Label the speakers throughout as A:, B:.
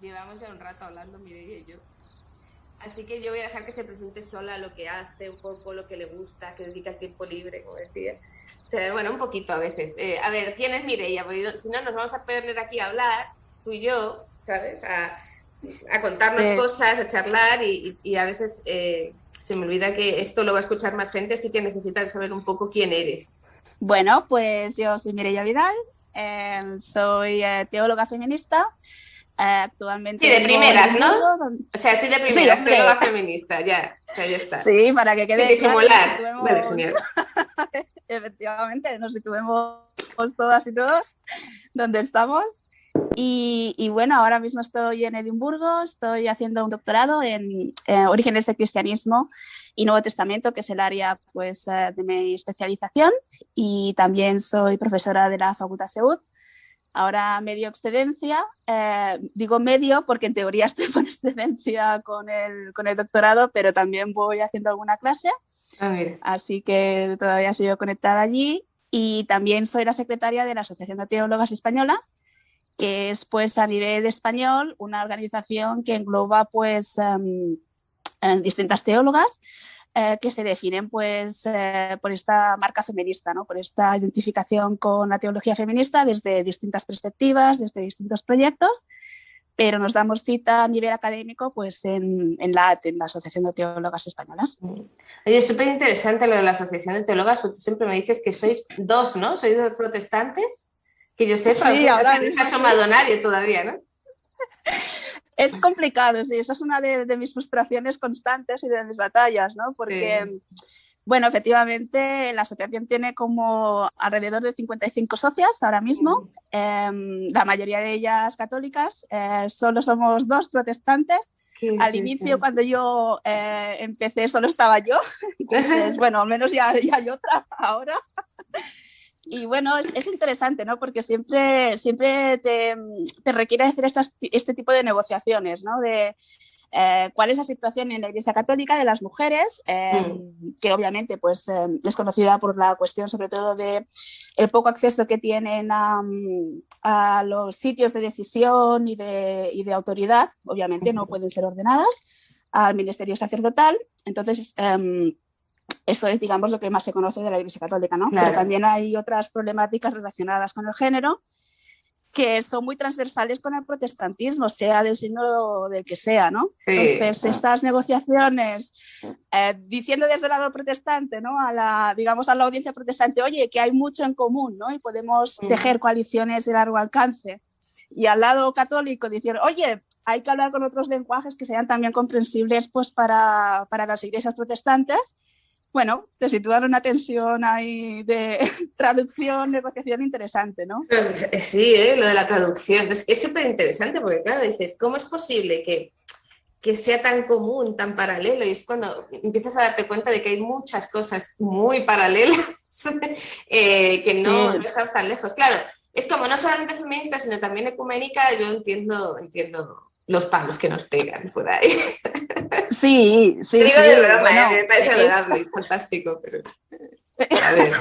A: llevamos ya un rato hablando, Mireia y yo. Así que yo voy a dejar que se presente sola lo que hace, un poco lo que le gusta, que dedica el tiempo libre, como decía. O sea, bueno, un poquito a veces. A ver, ¿quién es Mireia? Porque si no, nos vamos a poner aquí a hablar, tú y yo, ¿sabes? A contarnos
B: Sí.
A: cosas, a charlar y a veces se me olvida que esto lo va a escuchar más gente, así que necesitan saber un poco quién eres.
B: Bueno, pues yo soy Mireia Vidal, soy teóloga feminista.
A: Sí,
B: Actualmente
A: de
B: vivo en
A: primeras, ¿no?
B: Edimburgo.
A: O sea, sí de
B: Sí,
A: primeras,
B: hombre,
A: teóloga feminista, ya, o sea, ya está.
B: sí, para que
A: Sin
B: quede claro y nos
A: disimular. Vale,
B: situemos,
A: genial.
B: efectivamente, nos situemos todas y todos donde estamos. Y bueno, ahora mismo estoy en Edimburgo, estoy haciendo un doctorado en orígenes del cristianismo y Nuevo Testamento, que es el área pues, de mi especialización, y también soy profesora de la Facultad SEUD. Ahora medio excedencia, digo medio porque en teoría estoy por excedencia con el doctorado, pero también voy haciendo alguna clase,
A: A ver.
B: así que todavía sigo conectada allí. Y también soy la secretaria de la Asociación de Teólogas Españolas, que es pues a nivel español una organización que engloba pues distintas teólogas que se definen pues por esta marca feminista, ¿no? Por esta identificación con la teología feminista desde distintas perspectivas, desde distintos proyectos, pero nos damos cita a nivel académico pues en la ATE, en la Asociación de Teólogas Españolas.
A: Oye, es súper interesante lo de la Asociación de Teólogas, porque tú siempre me dices que sois dos, ¿no? Sois dos protestantes, que yo sepa,
B: Sí,
A: o sea,
B: ahora
A: no se ha
B: mismo sí.
A: asomado nadie todavía, ¿no?
B: Es complicado, sí, eso es una de mis frustraciones constantes y de mis batallas, ¿no?
A: Sí.
B: Porque bueno, efectivamente, la asociación tiene como alrededor de 55 socias ahora mismo, la mayoría de ellas católicas, solo somos dos protestantes.
A: Sí,
B: Al
A: sí,
B: inicio,
A: sí.
B: cuando yo empecé, solo estaba yo, entonces, bueno, al menos ya hay otra ahora. Y bueno, es interesante, ¿no? Porque siempre te requiere hacer este tipo de negociaciones, ¿no? De cuál es la situación en la Iglesia Católica de las mujeres, que obviamente pues, es conocida por la cuestión sobre todo de el poco acceso que tienen a los sitios de decisión y de autoridad, obviamente no pueden ser ordenadas al ministerio sacerdotal. Entonces, eso es, digamos, lo que más se conoce de la Iglesia Católica, ¿no? Pero
A: Claro.
B: también hay otras problemáticas relacionadas con el género que son muy transversales con el protestantismo, sea del signo del que sea, ¿no?
A: Sí.
B: Entonces, estas negociaciones, diciendo desde el lado protestante, ¿no? Digamos, a la audiencia protestante, oye, que hay mucho en común, ¿no? Y podemos tejer coaliciones de largo alcance. Y al lado católico, diciendo, oye, hay que hablar con otros lenguajes que sean también comprensibles pues, para las iglesias protestantes. Bueno, te sitúan una tensión ahí de traducción, negociación interesante, ¿no?
A: Sí, lo de la traducción. Es que es súper interesante porque, claro, dices, ¿cómo es posible que sea tan común, tan paralelo? Y es cuando empiezas a darte cuenta de que hay muchas cosas muy paralelas que no
B: Sí,
A: estamos tan lejos. Claro, es como no solamente feminista, sino también ecuménica. Yo entiendo los palos que nos pegan por ahí.
B: sí,
A: Te
B: sí,
A: digo de
B: sí.
A: broma, me
B: Bueno,
A: parece adorable y fantástico, pero a ver.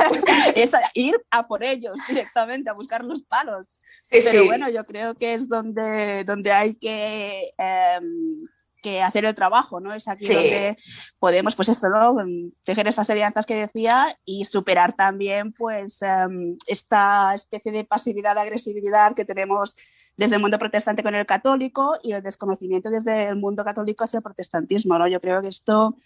B: es ir a por ellos directamente, a buscar los palos.
A: Sí,
B: Pero bueno,
A: sí.
B: yo creo que es donde hay que hacer el trabajo, ¿no? Es aquí
A: Sí.
B: donde podemos, pues eso, ¿no? Tejer estas alianzas que decía y superar también, pues, esta especie de pasividad, agresividad que tenemos desde el mundo protestante con el católico y el desconocimiento desde el mundo católico hacia el protestantismo, ¿no? Yo creo que esto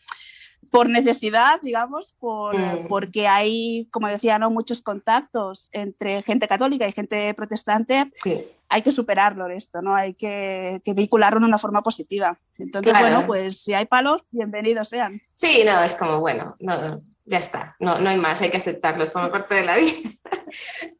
B: por necesidad, digamos,
A: Mm,
B: porque hay, como decía, ¿no? muchos contactos entre gente católica y gente protestante,
A: sí.
B: hay que superarlo esto, ¿no? Hay que vincularlo de una forma positiva. Entonces, bueno,
A: Claro.
B: pues si hay palos, bienvenidos sean.
A: Sí, no, es como, bueno, no, ya está, no hay más, hay que aceptarlo, forma parte de la vida.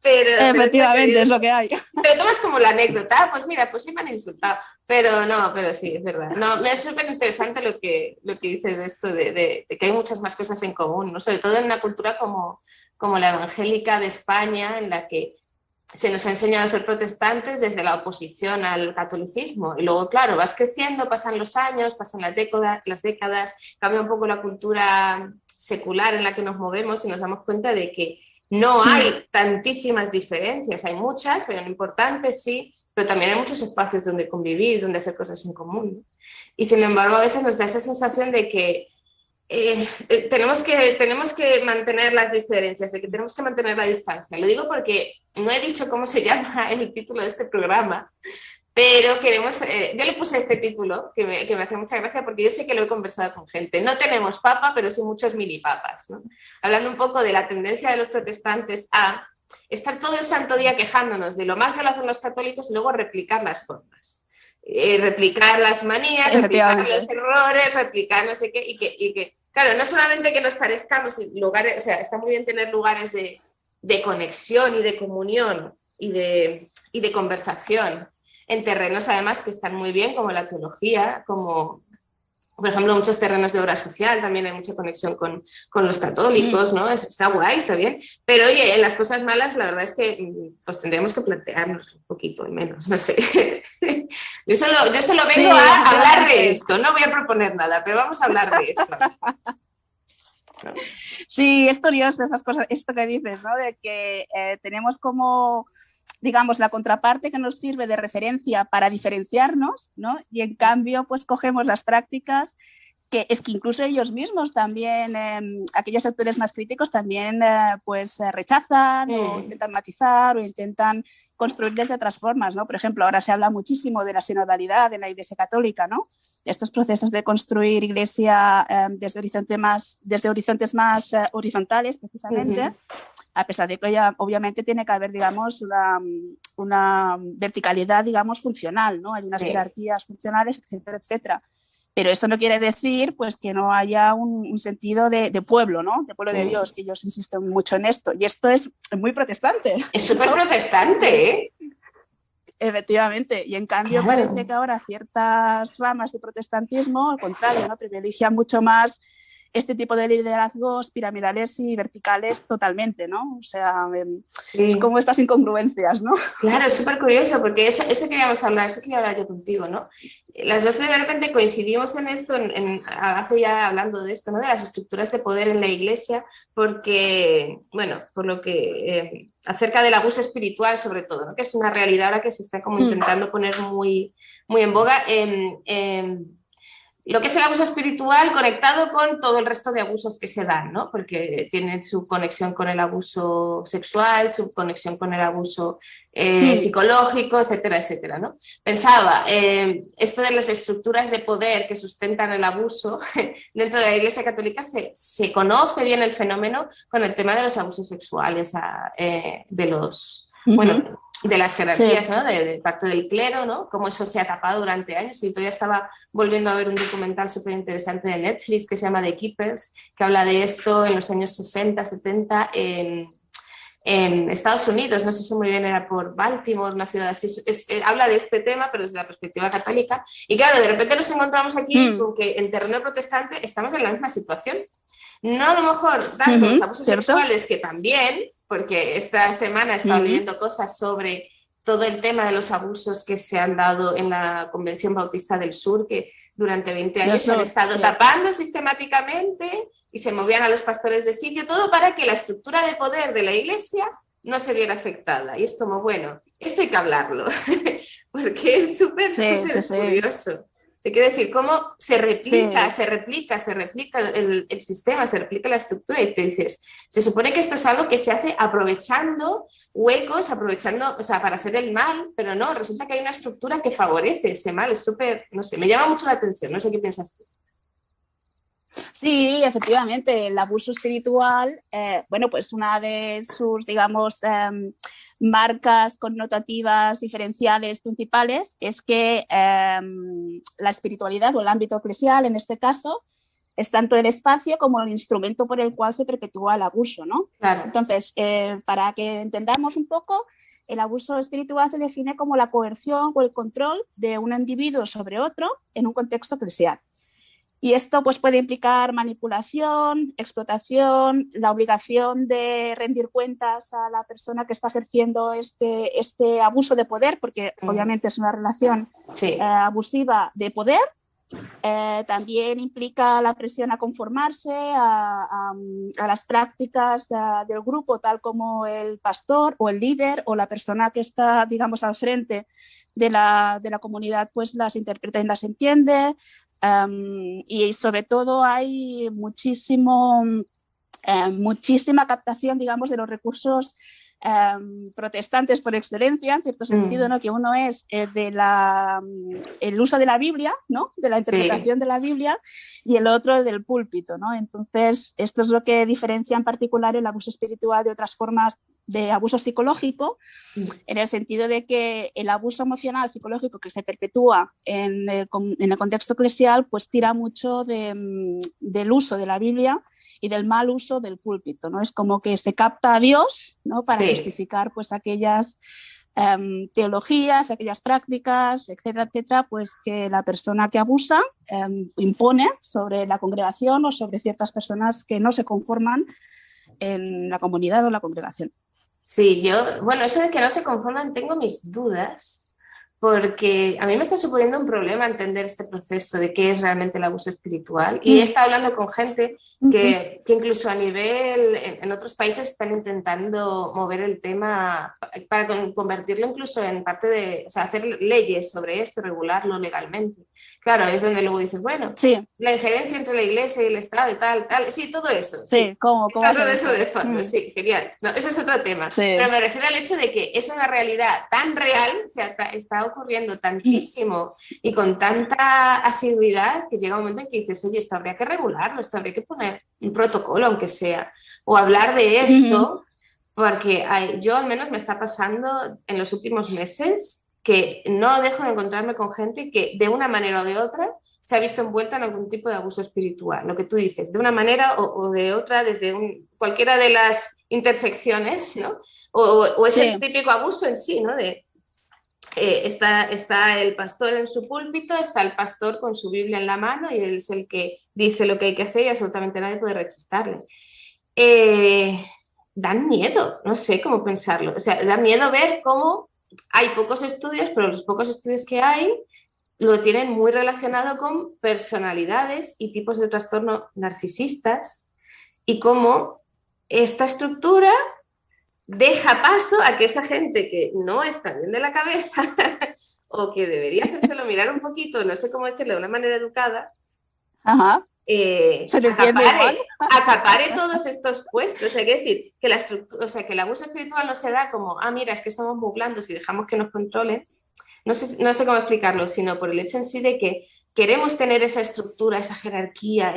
A: Pero está
B: Efectivamente, es lo
A: curioso.
B: que hay.
A: Te lo tomas como la anécdota, "Ah, pues mira, pues sí me han insultado, pero no, pero sí, es verdad. No, me es súper interesante lo que dices de esto, de que hay muchas más cosas en común, ¿no? Sobre todo en una cultura como la evangélica de España, en la que se nos ha enseñado a ser protestantes desde la oposición al catolicismo. Y luego, claro, vas creciendo, pasan los años, pasan las décadas, cambia un poco la cultura secular en la que nos movemos y nos damos cuenta de que no hay tantísimas diferencias. Hay muchas, son importantes, sí, pero también hay muchos espacios donde convivir, donde hacer cosas en común, ¿no? Y sin embargo, a veces nos da esa sensación de que tenemos que mantener las diferencias, de que tenemos que mantener la distancia. Lo digo porque no he dicho cómo se llama el título de este programa, pero yo le puse este título que me hace mucha gracia porque yo sé que lo he conversado con gente. No tenemos papa, pero sí muchos mini papas, ¿no? Hablando un poco de la tendencia de los protestantes a estar todo el santo día quejándonos de lo mal que lo hacen los católicos y luego replicar las formas. Replicar las manías, replicar los errores, replicar no sé qué, y que, claro, no solamente que nos parezcamos lugares, o sea, está muy bien tener lugares de conexión y de comunión y de conversación en terrenos además que están muy bien, como la teología, como por ejemplo muchos terrenos de obra social, también hay mucha conexión con los católicos, ¿no? Está guay, está bien, pero oye, en las cosas malas la verdad es que pues tendríamos que plantearnos un poquito menos, no sé. Yo solo vengo a hablar de esto, no voy a proponer nada, pero vamos a hablar de esto.
B: ¿No? Sí, es curioso esas cosas, esto que dices, ¿no? De que tenemos como, digamos, la contraparte que nos sirve de referencia para diferenciarnos, ¿no? Y en cambio, pues cogemos las prácticas que es que incluso ellos mismos también, aquellos autores más críticos también rechazan o intentan matizar o intentan construir desde otras formas, ¿no? Por ejemplo, ahora se habla muchísimo de la sinodalidad en la Iglesia Católica, ¿no? Estos procesos de construir iglesia desde horizontes más horizontales, precisamente, a pesar de que ya, obviamente tiene que haber, digamos, una verticalidad, digamos, funcional, ¿no? Hay unas jerarquías funcionales, etcétera, etcétera. Pero eso no quiere decir pues, que no haya un sentido de pueblo, ¿no? De pueblo de Dios, que ellos insisten mucho en esto. Y esto es muy protestante.
A: Es súper protestante, ¿eh?
B: Efectivamente. Y en cambio parece que ahora ciertas ramas de protestantismo, al contrario, ¿no? Privilegian mucho más este tipo de liderazgos piramidales y verticales totalmente, ¿no? O sea, es como estas incongruencias, ¿no?
A: Claro, es súper curioso porque eso quería hablar yo contigo, ¿no? Las dos de repente coincidimos en esto, hace ya hablando de esto, ¿no? De las estructuras de poder en la Iglesia, porque, bueno, por lo que, acerca del abuso espiritual sobre todo, ¿no? Que es una realidad ahora que se está como intentando poner muy, muy en boga. Lo que es el abuso espiritual conectado con todo el resto de abusos que se dan, ¿no? Porque tienen su conexión con el abuso sexual, su conexión con el abuso psicológico, etcétera, etcétera, ¿no? Pensaba, esto de las estructuras de poder que sustentan el abuso, dentro de la Iglesia Católica se conoce bien el fenómeno con el tema de los abusos sexuales, de los... Bueno, de las jerarquías, ¿no? De parte del clero, ¿no? Cómo eso se ha tapado durante años. Y todavía estaba volviendo a ver un documental súper interesante de Netflix que se llama The Keepers, que habla de esto en los años 60, 70 en Estados Unidos. No sé si muy bien era por Baltimore, una ciudad así. Habla de este tema, pero desde la perspectiva católica. Y claro, de repente nos encontramos aquí con que en terreno protestante estamos en la misma situación. No a lo mejor tanto los abusos sexuales, que también, porque esta semana he estado leyendo cosas sobre todo el tema de los abusos que se han dado en la Convención Bautista del Sur, que durante 20 años se han estado tapando sistemáticamente y se movían a los pastores de sitio, todo para que la estructura de poder de la Iglesia no se viera afectada. Y es como, bueno, esto hay que hablarlo, porque es súper curioso. Te quiero decir, cómo se replica el sistema, se replica la estructura y te dices, se supone que esto es algo que se hace aprovechando huecos, o sea, para hacer el mal, pero no, resulta que hay una estructura que favorece ese mal, es súper, no sé, me llama mucho la atención, no sé qué piensas tú.
B: Sí, efectivamente, el abuso espiritual, bueno, pues una de sus, digamos, marcas connotativas diferenciales principales es que la espiritualidad o el ámbito eclesial, en este caso, es tanto el espacio como el instrumento por el cual se perpetúa el abuso, ¿no?
A: Claro.
B: Entonces, para que entendamos un poco, el abuso espiritual se define como la coerción o el control de un individuo sobre otro en un contexto eclesial. Y esto pues, puede implicar manipulación, explotación, la obligación de rendir cuentas a la persona que está ejerciendo este abuso de poder, porque obviamente es una relación abusiva de poder. También implica la presión a conformarse a las prácticas del grupo, tal como el pastor o el líder o la persona que está, digamos, al frente de la comunidad pues las interpreta y las entiende. Y sobre todo hay muchísima captación, digamos, de los recursos protestantes por excelencia, en cierto sentido, ¿no? Que uno es el uso de la Biblia, ¿no? De la interpretación de la Biblia, y el otro del púlpito, ¿no? Entonces, esto es lo que diferencia en particular el abuso espiritual de otras formas de abuso psicológico, en el sentido de que el abuso emocional psicológico que se perpetúa en el contexto eclesial pues tira mucho del uso de la Biblia y del mal uso del púlpito, ¿no? Es como que se capta a Dios, ¿no? Para justificar pues aquellas teologías, aquellas prácticas, etcétera, etcétera, pues que la persona que abusa impone sobre la congregación o sobre ciertas personas que no se conforman en la comunidad o la congregación.
A: Sí, bueno, eso de que no se conforman, tengo mis dudas, porque a mí me está suponiendo un problema entender este proceso de qué es realmente el abuso espiritual. Y he estado hablando con gente que incluso a nivel, en otros países están intentando mover el tema para convertirlo incluso en parte de, o sea, hacer leyes sobre esto, regularlo legalmente. Claro, es donde luego dices, bueno, la injerencia entre la iglesia y el Estado y tal, sí, todo eso.
B: Sí, ¿cómo
A: todo eso de fondo, sí, genial. No, ese es otro tema. Pero me refiero al hecho de que es una realidad tan real, o sea, está ocurriendo tantísimo y con tanta asiduidad que llega un momento en que dices, oye, esto habría que regularlo, esto habría que poner un protocolo, aunque sea, o hablar de esto, porque yo al menos me está pasando en los últimos meses que no dejo de encontrarme con gente que de una manera o de otra se ha visto envuelta en algún tipo de abuso espiritual, lo que tú dices, de una manera o de otra, desde cualquiera de las intersecciones, ¿no? O ese típico abuso en sí, ¿no? De está el pastor en su púlpito, está el pastor con su Biblia en la mano y él es el que dice lo que hay que hacer y absolutamente nadie puede rechistarle. Dan miedo, no sé cómo pensarlo. O sea, da miedo ver cómo hay pocos estudios, pero los pocos estudios que hay lo tienen muy relacionado con personalidades y tipos de trastorno narcisistas y cómo esta estructura deja paso a que esa gente que no está bien de la cabeza o que debería hacérselo mirar un poquito, no sé cómo decirlo de una manera educada, acapare todos estos puestos. O sea, quiere decir que la estructura, o sea, que el abuso espiritual no se da como, mira, es que somos muy blandos y dejamos que nos controlen. No sé cómo explicarlo, sino por el hecho en sí de que queremos tener esa estructura, esa jerarquía,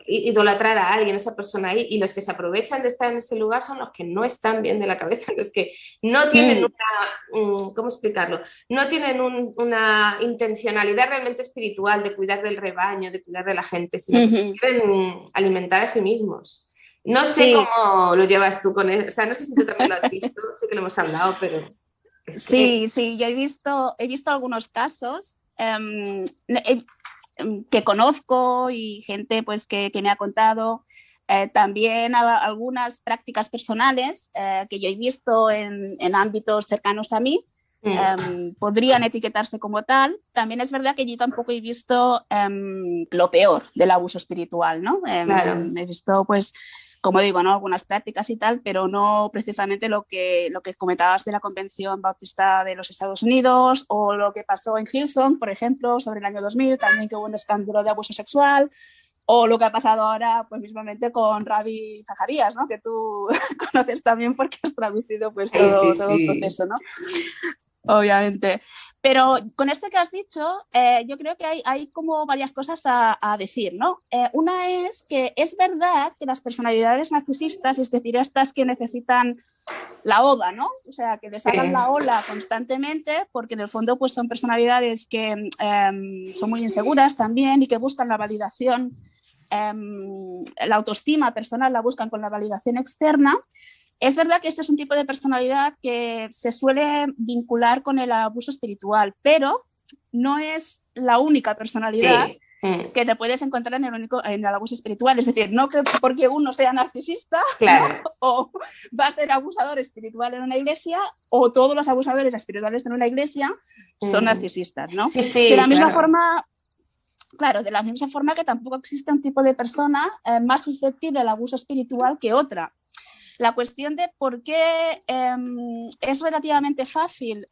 A: idolatrar a alguien, esa persona ahí, y los que se aprovechan de estar en ese lugar son los que no están bien de la cabeza, los que no tienen ¿cómo explicarlo? No tienen una intencionalidad realmente espiritual de cuidar del rebaño, de cuidar de la gente, sino que se quieren alimentar a sí mismos. No sé cómo lo llevas tú con eso, o sea, no sé si tú también lo has visto, sé que lo hemos hablado, pero...
B: Sí, yo he visto algunos casos que conozco y gente pues que me ha contado, también algunas prácticas personales que yo he visto en ámbitos cercanos a mí. Podrían etiquetarse como tal. También es verdad que yo tampoco he visto lo peor del abuso espiritual, ¿no?
A: Claro.
B: He visto pues, como digo, ¿no? Algunas prácticas y tal, pero no precisamente lo que comentabas de la Convención Bautista de los Estados Unidos o lo que pasó en Hillsong, por ejemplo, sobre el año 2000, también que hubo un escándalo de abuso sexual, o lo que ha pasado ahora, pues mismamente con Ravi Zaharías, ¿no? Que tú conoces también porque has traducido pues todo el proceso, ¿no? Obviamente. Pero con esto que has dicho, yo creo que hay como varias cosas a decir, ¿no? Una es que es verdad que las personalidades narcisistas, es decir, estas que necesitan la oda, ¿no? O sea, que les hagan la ola constantemente, porque en el fondo pues son personalidades que son muy inseguras también y que buscan la validación, la autoestima personal la buscan con la validación externa. Es verdad que este es un tipo de personalidad que se suele vincular con el abuso espiritual, pero no es la única personalidad que te puedes encontrar en el abuso espiritual. Es decir, no que porque uno sea narcisista,
A: claro,
B: ¿no? O va a ser abusador espiritual en una iglesia, o todos los abusadores espirituales en una iglesia son narcisistas, ¿no? De la misma forma... Claro, de la misma forma que tampoco existe un tipo de persona más susceptible al abuso espiritual que otra. la cuestión de por qué es relativamente fácil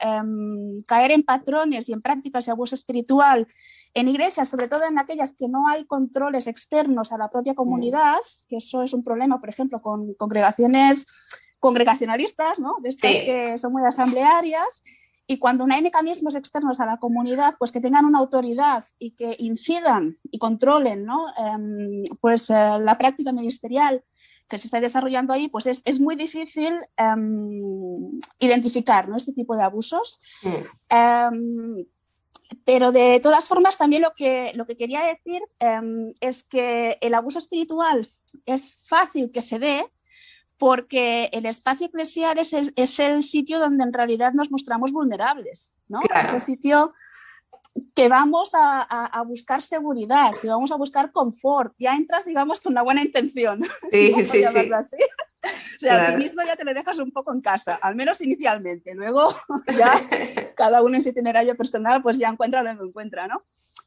B: caer en patrones y en prácticas de abuso espiritual en iglesias, sobre todo en aquellas que no hay controles externos a la propia comunidad, que eso es un problema, por ejemplo, con congregaciones congregacionalistas, ¿no? De estas que son muy asamblearias, y cuando no hay mecanismos externos a la comunidad, pues que tengan una autoridad y que incidan y controlen, ¿no? La práctica ministerial que se está desarrollando ahí, pues es muy difícil identificar, ¿no? Este tipo de abusos. Pero de todas formas también lo que quería decir es que el abuso espiritual es fácil que se dé porque el espacio eclesial es el sitio donde en realidad nos mostramos vulnerables, ¿no?
A: Claro.
B: Es el sitio que vamos a buscar seguridad, que vamos a buscar confort. Ya entras, digamos, con la buena intención.
A: Sí,
B: ¿no?
A: sí, sí.
B: Así. O sea, a ti mismo ya te lo dejas un poco en casa, al menos inicialmente. Luego ya cada uno en su itinerario personal pues ya encuentra lo que encuentra, ¿no?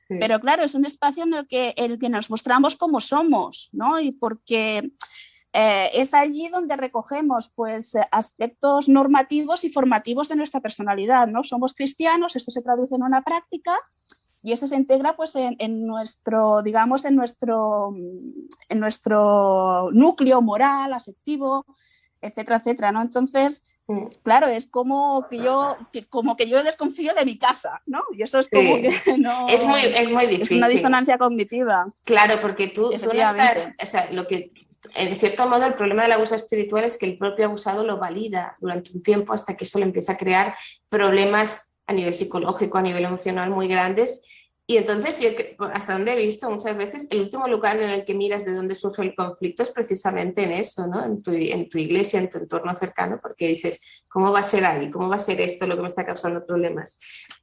B: Sí. Pero claro, es un espacio en el que nos mostramos como somos, ¿no? Y porque es allí donde recogemos pues aspectos normativos y formativos de nuestra personalidad, ¿no? Somos cristianos, esto se traduce en una práctica y eso se integra pues en nuestro, digamos, en nuestro núcleo moral, afectivo, etcétera, etcétera, ¿no? Entonces, claro, es como que yo desconfío de mi casa, ¿no? Y eso es como que no...
A: Es muy difícil.
B: Es una disonancia cognitiva.
A: Claro, porque tú no estás... O sea, lo que... En cierto modo, el problema del abuso espiritual es que el propio abusado lo valida durante un tiempo hasta que eso le empieza a crear problemas a nivel psicológico, a nivel emocional muy grandes. Y entonces, yo hasta donde he visto muchas veces, el último lugar en el que miras de dónde surge el conflicto es precisamente en eso, ¿no? En tu iglesia, en tu entorno cercano, porque dices, ¿cómo va a ser ahí? ¿Cómo va a ser esto lo que me está causando problemas?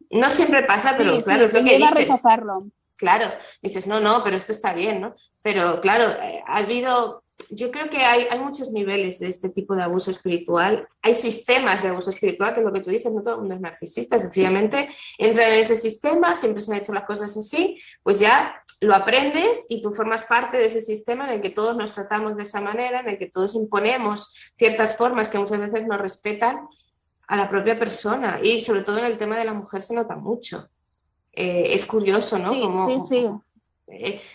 A: No siempre pasa, pero
B: sí,
A: claro,
B: sí,
A: es lo que dices.
B: A rechazarlo.
A: Claro, dices, no, pero esto está bien, ¿no? Pero claro, ha habido... Yo creo que hay muchos niveles de este tipo de abuso espiritual. Hay sistemas de abuso espiritual, que es lo que tú dices, no todo el mundo es narcisista, sencillamente entran en ese sistema, siempre se han hecho las cosas así, pues ya lo aprendes y tú formas parte de ese sistema en el que todos nos tratamos de esa manera, en el que todos imponemos ciertas formas que muchas veces no respetan a la propia persona, y sobre todo en el tema de la mujer se nota mucho. Es curioso, ¿no?
B: Sí.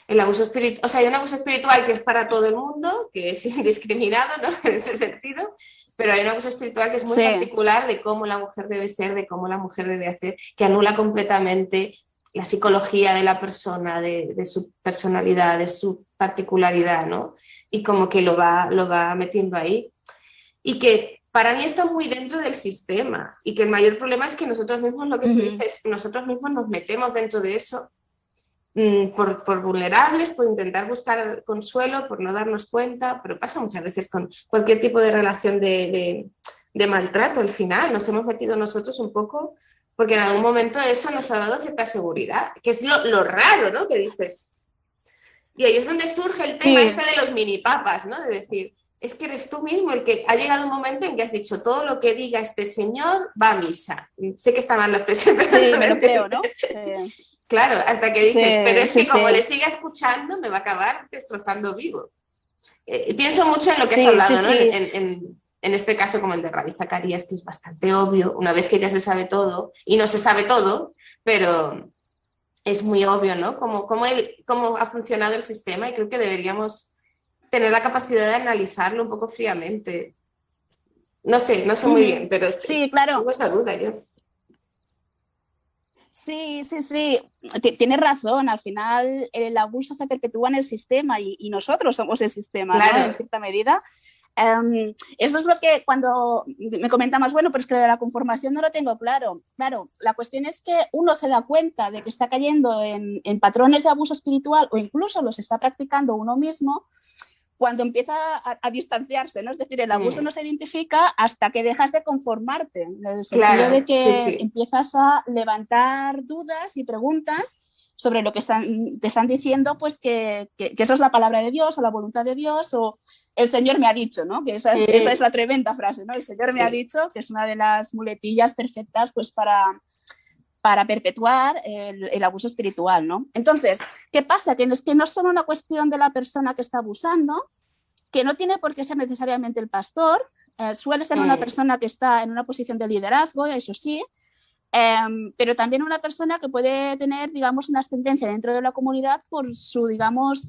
A: El abuso espiritual, o sea, hay un abuso espiritual que es para todo el mundo, que es indiscriminado, ¿no? En ese sentido, pero hay un abuso espiritual que es muy particular de cómo la mujer debe ser, de cómo la mujer debe hacer, que anula completamente la psicología de la persona, de su personalidad, de su particularidad, ¿no? Y como que lo va metiendo ahí. Y que para mí está muy dentro del sistema, y que el mayor problema es que nosotros mismos, lo que tú dices, nosotros mismos nos metemos dentro de eso por vulnerables, por intentar buscar consuelo, por no darnos cuenta, pero pasa muchas veces con cualquier tipo de relación de maltrato. Al final nos hemos metido nosotros un poco porque en algún momento eso nos ha dado cierta seguridad, que es lo raro, ¿no? Que dices. Y ahí es donde surge el tema de los mini papas, ¿no? De decir, es que eres tú mismo el que ha llegado un momento en que has dicho, todo lo que diga este señor va a misa. Sé que está mal la expresión, pero
B: sí, me lo creo, ¿no?
A: Claro, hasta que dices, pero es que como le siga escuchando me va a acabar destrozando vivo. Pienso mucho en lo que has hablado, ¿no? En este caso como el de Ravi Zacarías, que es bastante obvio, una vez que ya se sabe todo, y no se sabe todo, pero es muy obvio, ¿no? Cómo ha funcionado el sistema, y creo que deberíamos tener la capacidad de analizarlo un poco fríamente. No sé muy bien, pero
B: sí, claro.
A: Tengo esa duda yo.
B: Sí. Tienes razón. Al final el abuso se perpetúa en el sistema y nosotros somos el sistema,
A: claro.
B: ¿no? En cierta medida. Eso es lo que cuando me comentabas, bueno, pero es que de la conformación no lo tengo claro. Claro, la cuestión es que uno se da cuenta de que está cayendo en patrones de abuso espiritual, o incluso los está practicando uno mismo, cuando empieza a distanciarse, ¿no? Es decir, el abuso no se identifica hasta que dejas de conformarte, en el sentido de que empiezas a levantar dudas y preguntas sobre lo que te están diciendo, pues que eso es la palabra de Dios o la voluntad de Dios, o el Señor me ha dicho, ¿no? Que esa es la tremenda frase, ¿no? El Señor me ha dicho, que es una de las muletillas perfectas pues para perpetuar el abuso espiritual, ¿no? Entonces, ¿qué pasa? Que es que no es solo una cuestión de la persona que está abusando, que no tiene por qué ser necesariamente el pastor, suele ser una persona que está en una posición de liderazgo, eso sí, pero también una persona que puede tener, digamos, una ascendencia dentro de la comunidad por su, digamos,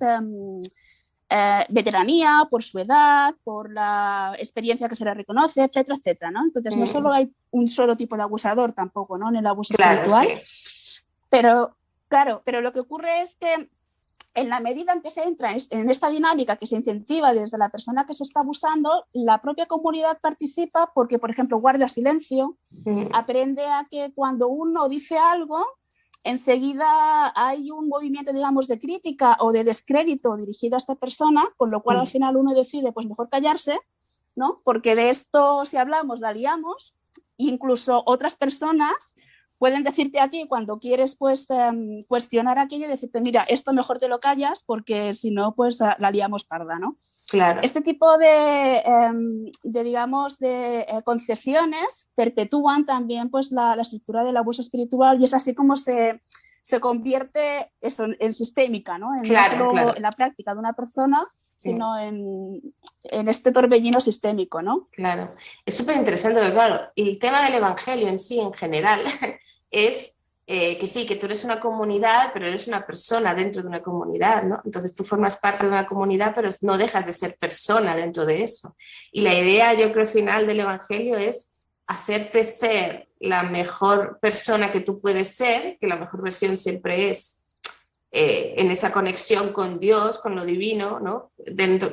B: veteranía, por su edad, por la experiencia que se le reconoce, etcétera, etcétera, ¿no? Entonces, no solo hay un solo tipo de abusador tampoco, ¿no? En el abuso espiritual,
A: sí.
B: pero claro, pero lo que ocurre es que en la medida en que se entra en esta dinámica que se incentiva desde la persona que se está abusando, la propia comunidad participa porque, por ejemplo, guarda silencio, aprende a que cuando uno dice algo, enseguida hay un movimiento, digamos, de crítica o de descrédito dirigido a esta persona, con lo cual al final uno decide, pues mejor callarse, ¿no? Porque de esto, si hablamos, la liamos. Incluso otras personas pueden decirte a ti cuando quieres pues cuestionar aquello y decirte, mira, esto mejor te lo callas porque si no, pues la liamos parda, ¿no?
A: Claro.
B: Este tipo de digamos, de concesiones perpetúan también pues la estructura del abuso espiritual y es así como se convierte eso en sistémica, ¿no? No solo en la práctica de una persona, sino en este torbellino sistémico, ¿no?
A: Claro, es súper interesante, porque claro, el tema del evangelio en sí, en general, es que sí, que tú eres una comunidad, pero eres una persona dentro de una comunidad, ¿no? Entonces tú formas parte de una comunidad, pero no dejas de ser persona dentro de eso. Y la idea, yo creo, final del evangelio es hacerte ser la mejor persona que tú puedes ser, que la mejor versión siempre es en esa conexión con Dios, con lo divino, ¿no? Dentro,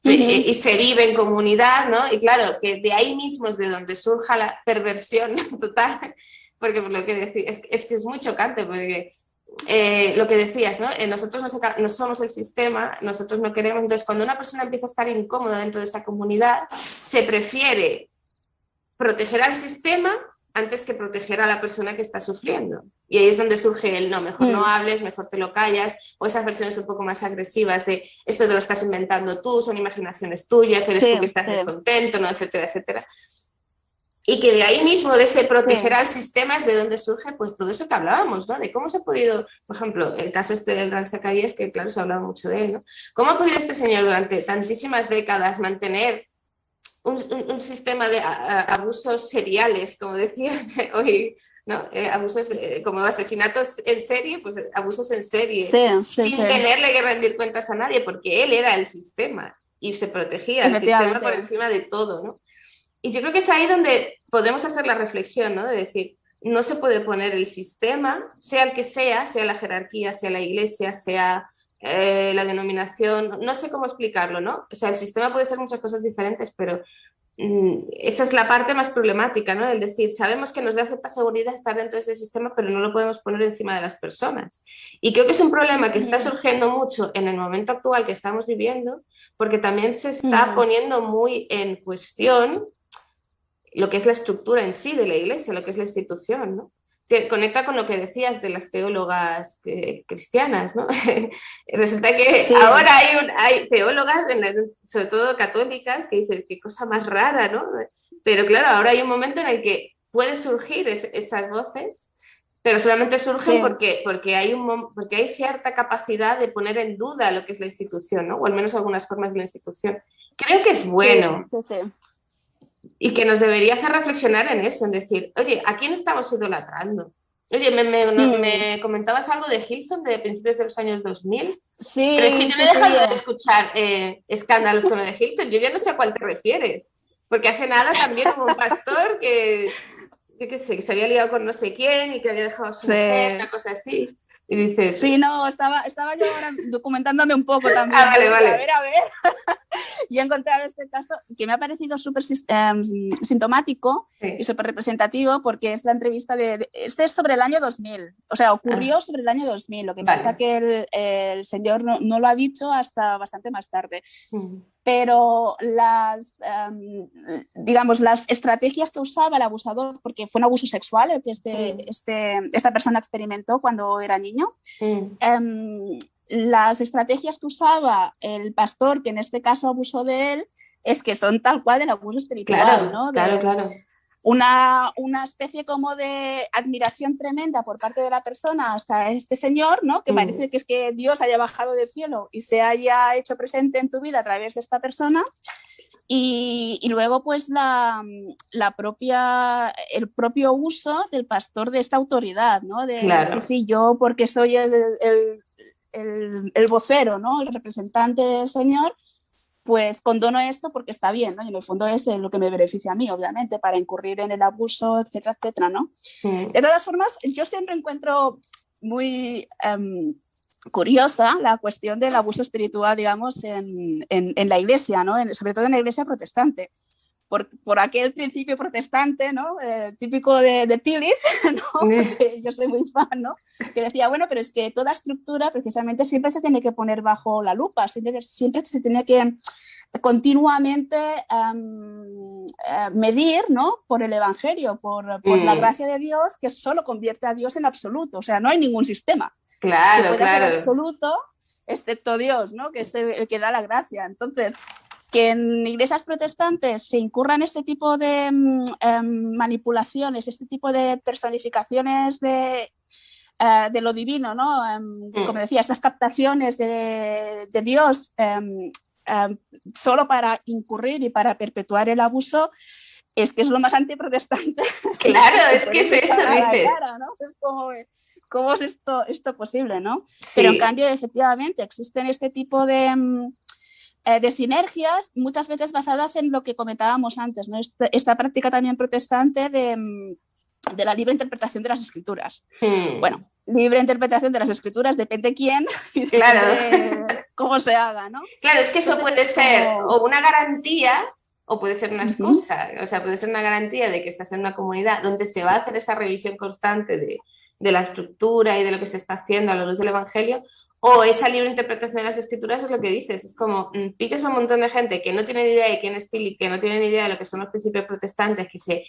A: y se vive en comunidad, ¿no? Y claro, que de ahí mismo es de donde surja la perversión total, porque lo que decía, es que es muy chocante, porque lo que decías, ¿no? Nosotros no somos el sistema, nosotros no queremos, entonces cuando una persona empieza a estar incómoda dentro de esa comunidad, se prefiere proteger al sistema antes que proteger a la persona que está sufriendo. Y ahí es donde surge el no, mejor no hables, mejor te lo callas, o esas versiones un poco más agresivas de esto te lo estás inventando tú, son imaginaciones tuyas, eres tú que estás descontento, ¿no? Etcétera, etcétera. Y que de ahí mismo, de ese proteger al sistema, es de donde surge pues todo eso que hablábamos, ¿no? De cómo se ha podido, por ejemplo, el caso este del gran Zacarías, que claro, se ha hablado mucho de él, ¿no? ¿Cómo ha podido este señor durante tantísimas décadas mantener un sistema de abusos seriales, como decían hoy, ¿no? Abusos como asesinatos en serie, pues abusos en serie, sin tenerle que rendir cuentas a nadie, porque él era el sistema y se protegía el sistema por encima de todo, ¿no? Y yo creo que es ahí donde podemos hacer la reflexión, ¿no? De decir, no se puede poner el sistema, sea el que sea la jerarquía, sea la iglesia, sea la denominación, no sé cómo explicarlo, ¿no? O sea, el sistema puede ser muchas cosas diferentes, pero esa es la parte más problemática, ¿no? El decir, sabemos que nos da cierta seguridad estar dentro de ese sistema, pero no lo podemos poner encima de las personas. Y creo que es un problema que está surgiendo mucho en el momento actual que estamos viviendo, porque también se está poniendo muy en cuestión lo que es la estructura en sí de la iglesia, lo que es la institución, ¿no? Conecta con lo que decías de las teólogas cristianas, ¿no? Resulta que ahora hay teólogas, sobre todo católicas, que dicen qué cosa más rara, ¿no? Pero claro, ahora hay un momento en el que pueden surgir esas voces, pero solamente surgen porque hay cierta capacidad de poner en duda lo que es la institución, ¿no? O al menos algunas formas de la institución. Creo que es bueno. Y que nos debería hacer reflexionar en eso, en decir, oye, ¿a quién estamos idolatrando? Oye, me comentabas algo de Hillsong de principios de los años 2000.
B: Sí,
A: pero es que yo no he dejado de escuchar escándalos con lo de Hillsong. Yo ya no sé a cuál te refieres. Porque hace nada también hubo un pastor que, yo qué sé, que se había liado con no sé quién y que había dejado a su mujer, una cosa así. Y dices...
B: Sí, no, estaba yo ahora documentándome un poco también.
A: Vale.
B: A ver. Y he encontrado este caso que me ha parecido súper sintomático y súper representativo porque es la entrevista este es sobre el año 2000, o sea, ocurrió sobre el año 2000, lo que pasa que el señor no lo ha dicho hasta bastante más tarde. Pero digamos, las estrategias que usaba el abusador, porque fue un abuso sexual el que esta persona experimentó cuando era niño, las estrategias que usaba el pastor, que en este caso abusó de él, es que son tal cual del abuso espiritual, ¿no?
A: Claro.
B: una especie como de admiración tremenda por parte de la persona hasta este señor, ¿no? Que parece que es que Dios haya bajado del cielo y se haya hecho presente en tu vida a través de esta persona. Y luego, pues, el propio uso del pastor de esta autoridad, ¿no?
A: Claro.
B: Sí, yo porque soy el vocero, ¿no? El representante del Señor, pues condono esto porque está bien, ¿no? Y en el fondo es lo que me beneficia a mí, obviamente, para incurrir en el abuso, etcétera, etcétera, ¿no? De todas formas, yo siempre encuentro muy curiosa la cuestión del abuso espiritual, digamos, en la iglesia, ¿no? Sobre todo en la iglesia protestante. Por aquel principio protestante, ¿no? Típico de Tillich, ¿no? Que yo soy muy fan, ¿no? Que decía, bueno, pero es que toda estructura precisamente siempre se tiene que poner bajo la lupa, siempre se tiene que continuamente medir, ¿no? Por el Evangelio, por la gracia de Dios, que solo convierte a Dios en absoluto. O sea, no hay ningún sistema que pueda ser absoluto, excepto Dios, ¿no? Que es el que da la gracia. Entonces, que en iglesias protestantes se incurran este tipo de manipulaciones, este tipo de personificaciones de lo divino, ¿no? Como decía, estas captaciones de Dios solo para incurrir y para perpetuar el abuso, es que es lo más antiprotestante.
A: Claro, es que es eso, dices.
B: Cara, ¿no? Es como, ¿cómo es esto posible, no? Sí. Pero en cambio, efectivamente, existen este tipo de sinergias, muchas veces basadas en lo que comentábamos antes, ¿no? Esta práctica también protestante de la libre interpretación de las escrituras. Bueno, libre interpretación de las escrituras depende quién y depende cómo se haga, ¿no?
A: Claro, es que eso puede ser o una garantía o puede ser una excusa. O sea, puede ser una garantía de que estás en una comunidad donde se va a hacer esa revisión constante de la estructura y de lo que se está haciendo a la luz del Evangelio, o esa libre interpretación de las escrituras es lo que dices, es como pillas a un montón de gente que no tiene ni idea de quién es Tillich, que no tiene ni idea de lo que son los principios protestantes, que se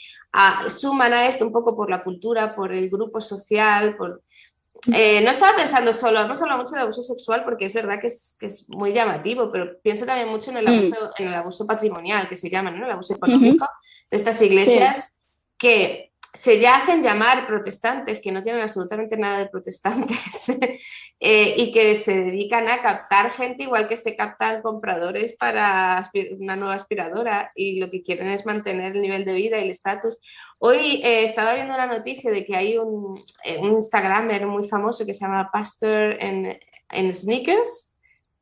A: suman a esto un poco por la cultura, por el grupo social, por... no estaba pensando solo, hemos hablado mucho de abuso sexual porque es verdad que es muy llamativo, pero pienso también mucho en el abuso patrimonial, que se llama, ¿no? El abuso económico de estas iglesias que se ya hacen llamar protestantes, que no tienen absolutamente nada de protestantes, y que se dedican a captar gente igual que se captan compradores para una nueva aspiradora, y lo que quieren es mantener el nivel de vida y el estatus. Hoy estaba viendo una noticia de que hay un Instagramer muy famoso que se llama Pastor en Sneakers,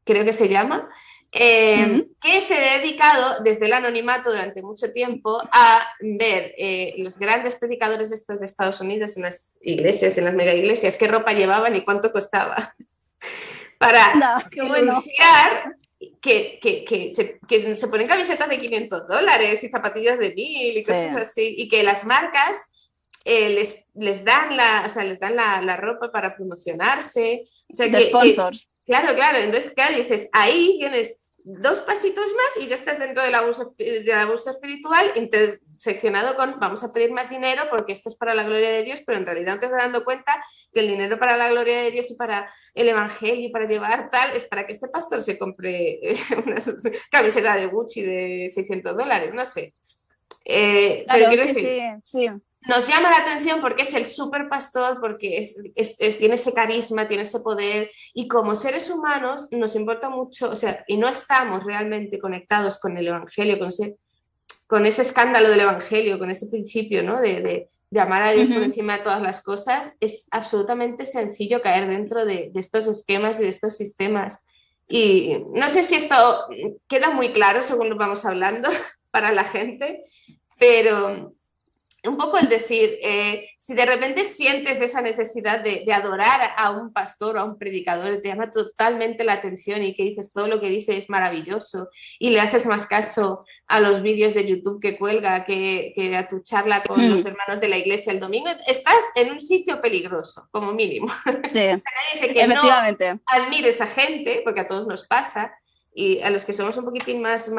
A: creo que se llama, que se ha dedicado desde el anonimato durante mucho tiempo a ver los grandes predicadores estos de Estados Unidos en las iglesias, en las mega iglesias, qué ropa llevaban y cuánto costaba, para denunciar que se ponen camisetas de $500 y zapatillas de 1.000 y cosas así, y que las marcas les dan la ropa para promocionarse, o sea,
B: de sponsors.
A: Claro, entonces, claro, dices, ahí tienes 2 pasitos más y ya estás dentro del abuso espiritual, interseccionado con vamos a pedir más dinero porque esto es para la gloria de Dios, pero en realidad no te estás dando cuenta que el dinero para la gloria de Dios y para el evangelio y para llevar tal es para que este pastor se compre una camiseta de Gucci de $600, no sé.
B: Claro,
A: pero quiero decir, sí. Nos llama la atención porque es el super pastor, porque tiene ese carisma, tiene ese poder, y como seres humanos nos importa mucho, o sea, y no estamos realmente conectados con el evangelio, con ese escándalo del evangelio, con ese principio, ¿no? de amar a Dios por encima de todas las cosas. Es absolutamente sencillo caer dentro de estos esquemas y de estos sistemas. Y no sé si esto queda muy claro según lo vamos hablando para la gente, pero un poco el decir, si de repente sientes esa necesidad de adorar a un pastor o a un predicador, te llama totalmente la atención y que dices todo lo que dice es maravilloso y le haces más caso a los vídeos de YouTube que cuelga que a tu charla con los hermanos de la iglesia el domingo, estás en un sitio peligroso, como mínimo.
B: Sí,
A: o sea, nadie dice que
B: efectivamente.
A: No admires a gente, porque a todos nos pasa, y a los que somos un poquitín más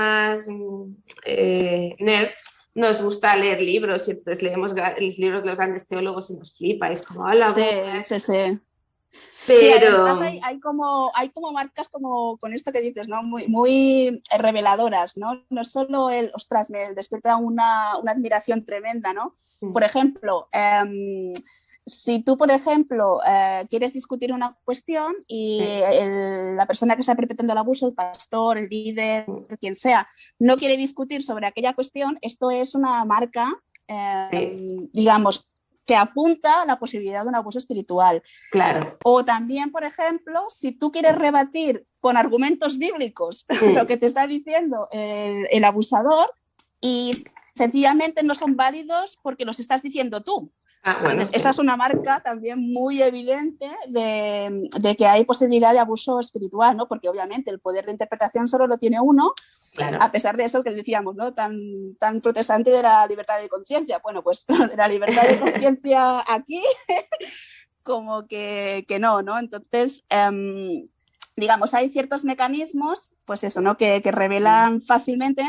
A: nerds, nos gusta leer libros y entonces leemos los libros de los grandes teólogos y nos flipa, es como, hola,
B: sí. Sí,
A: Pero
B: además hay como marcas como con esto que dices, ¿no? Muy reveladoras, ¿no? No solo ostras, me despierta una admiración tremenda, ¿no? Por ejemplo, si tú, por ejemplo, quieres discutir una cuestión y la persona que está perpetrando el abuso, el pastor, el líder, quien sea, no quiere discutir sobre aquella cuestión, esto es una marca, digamos, que apunta a la posibilidad de un abuso espiritual.
A: claro.
B: O también, por ejemplo, si tú quieres rebatir con argumentos bíblicos lo que te está diciendo el abusador y sencillamente no son válidos porque los estás diciendo tú.
A: Bueno,
B: entonces, esa es una marca también muy evidente de que hay posibilidad de abuso espiritual, ¿no? Porque obviamente el poder de interpretación solo lo tiene uno,
A: claro.
B: A pesar de eso que decíamos, ¿no? Tan protestante de la libertad de conciencia. Bueno, pues de la libertad de conciencia aquí como que no, ¿no? Entonces, digamos, hay ciertos mecanismos, pues eso, ¿no? Que revelan fácilmente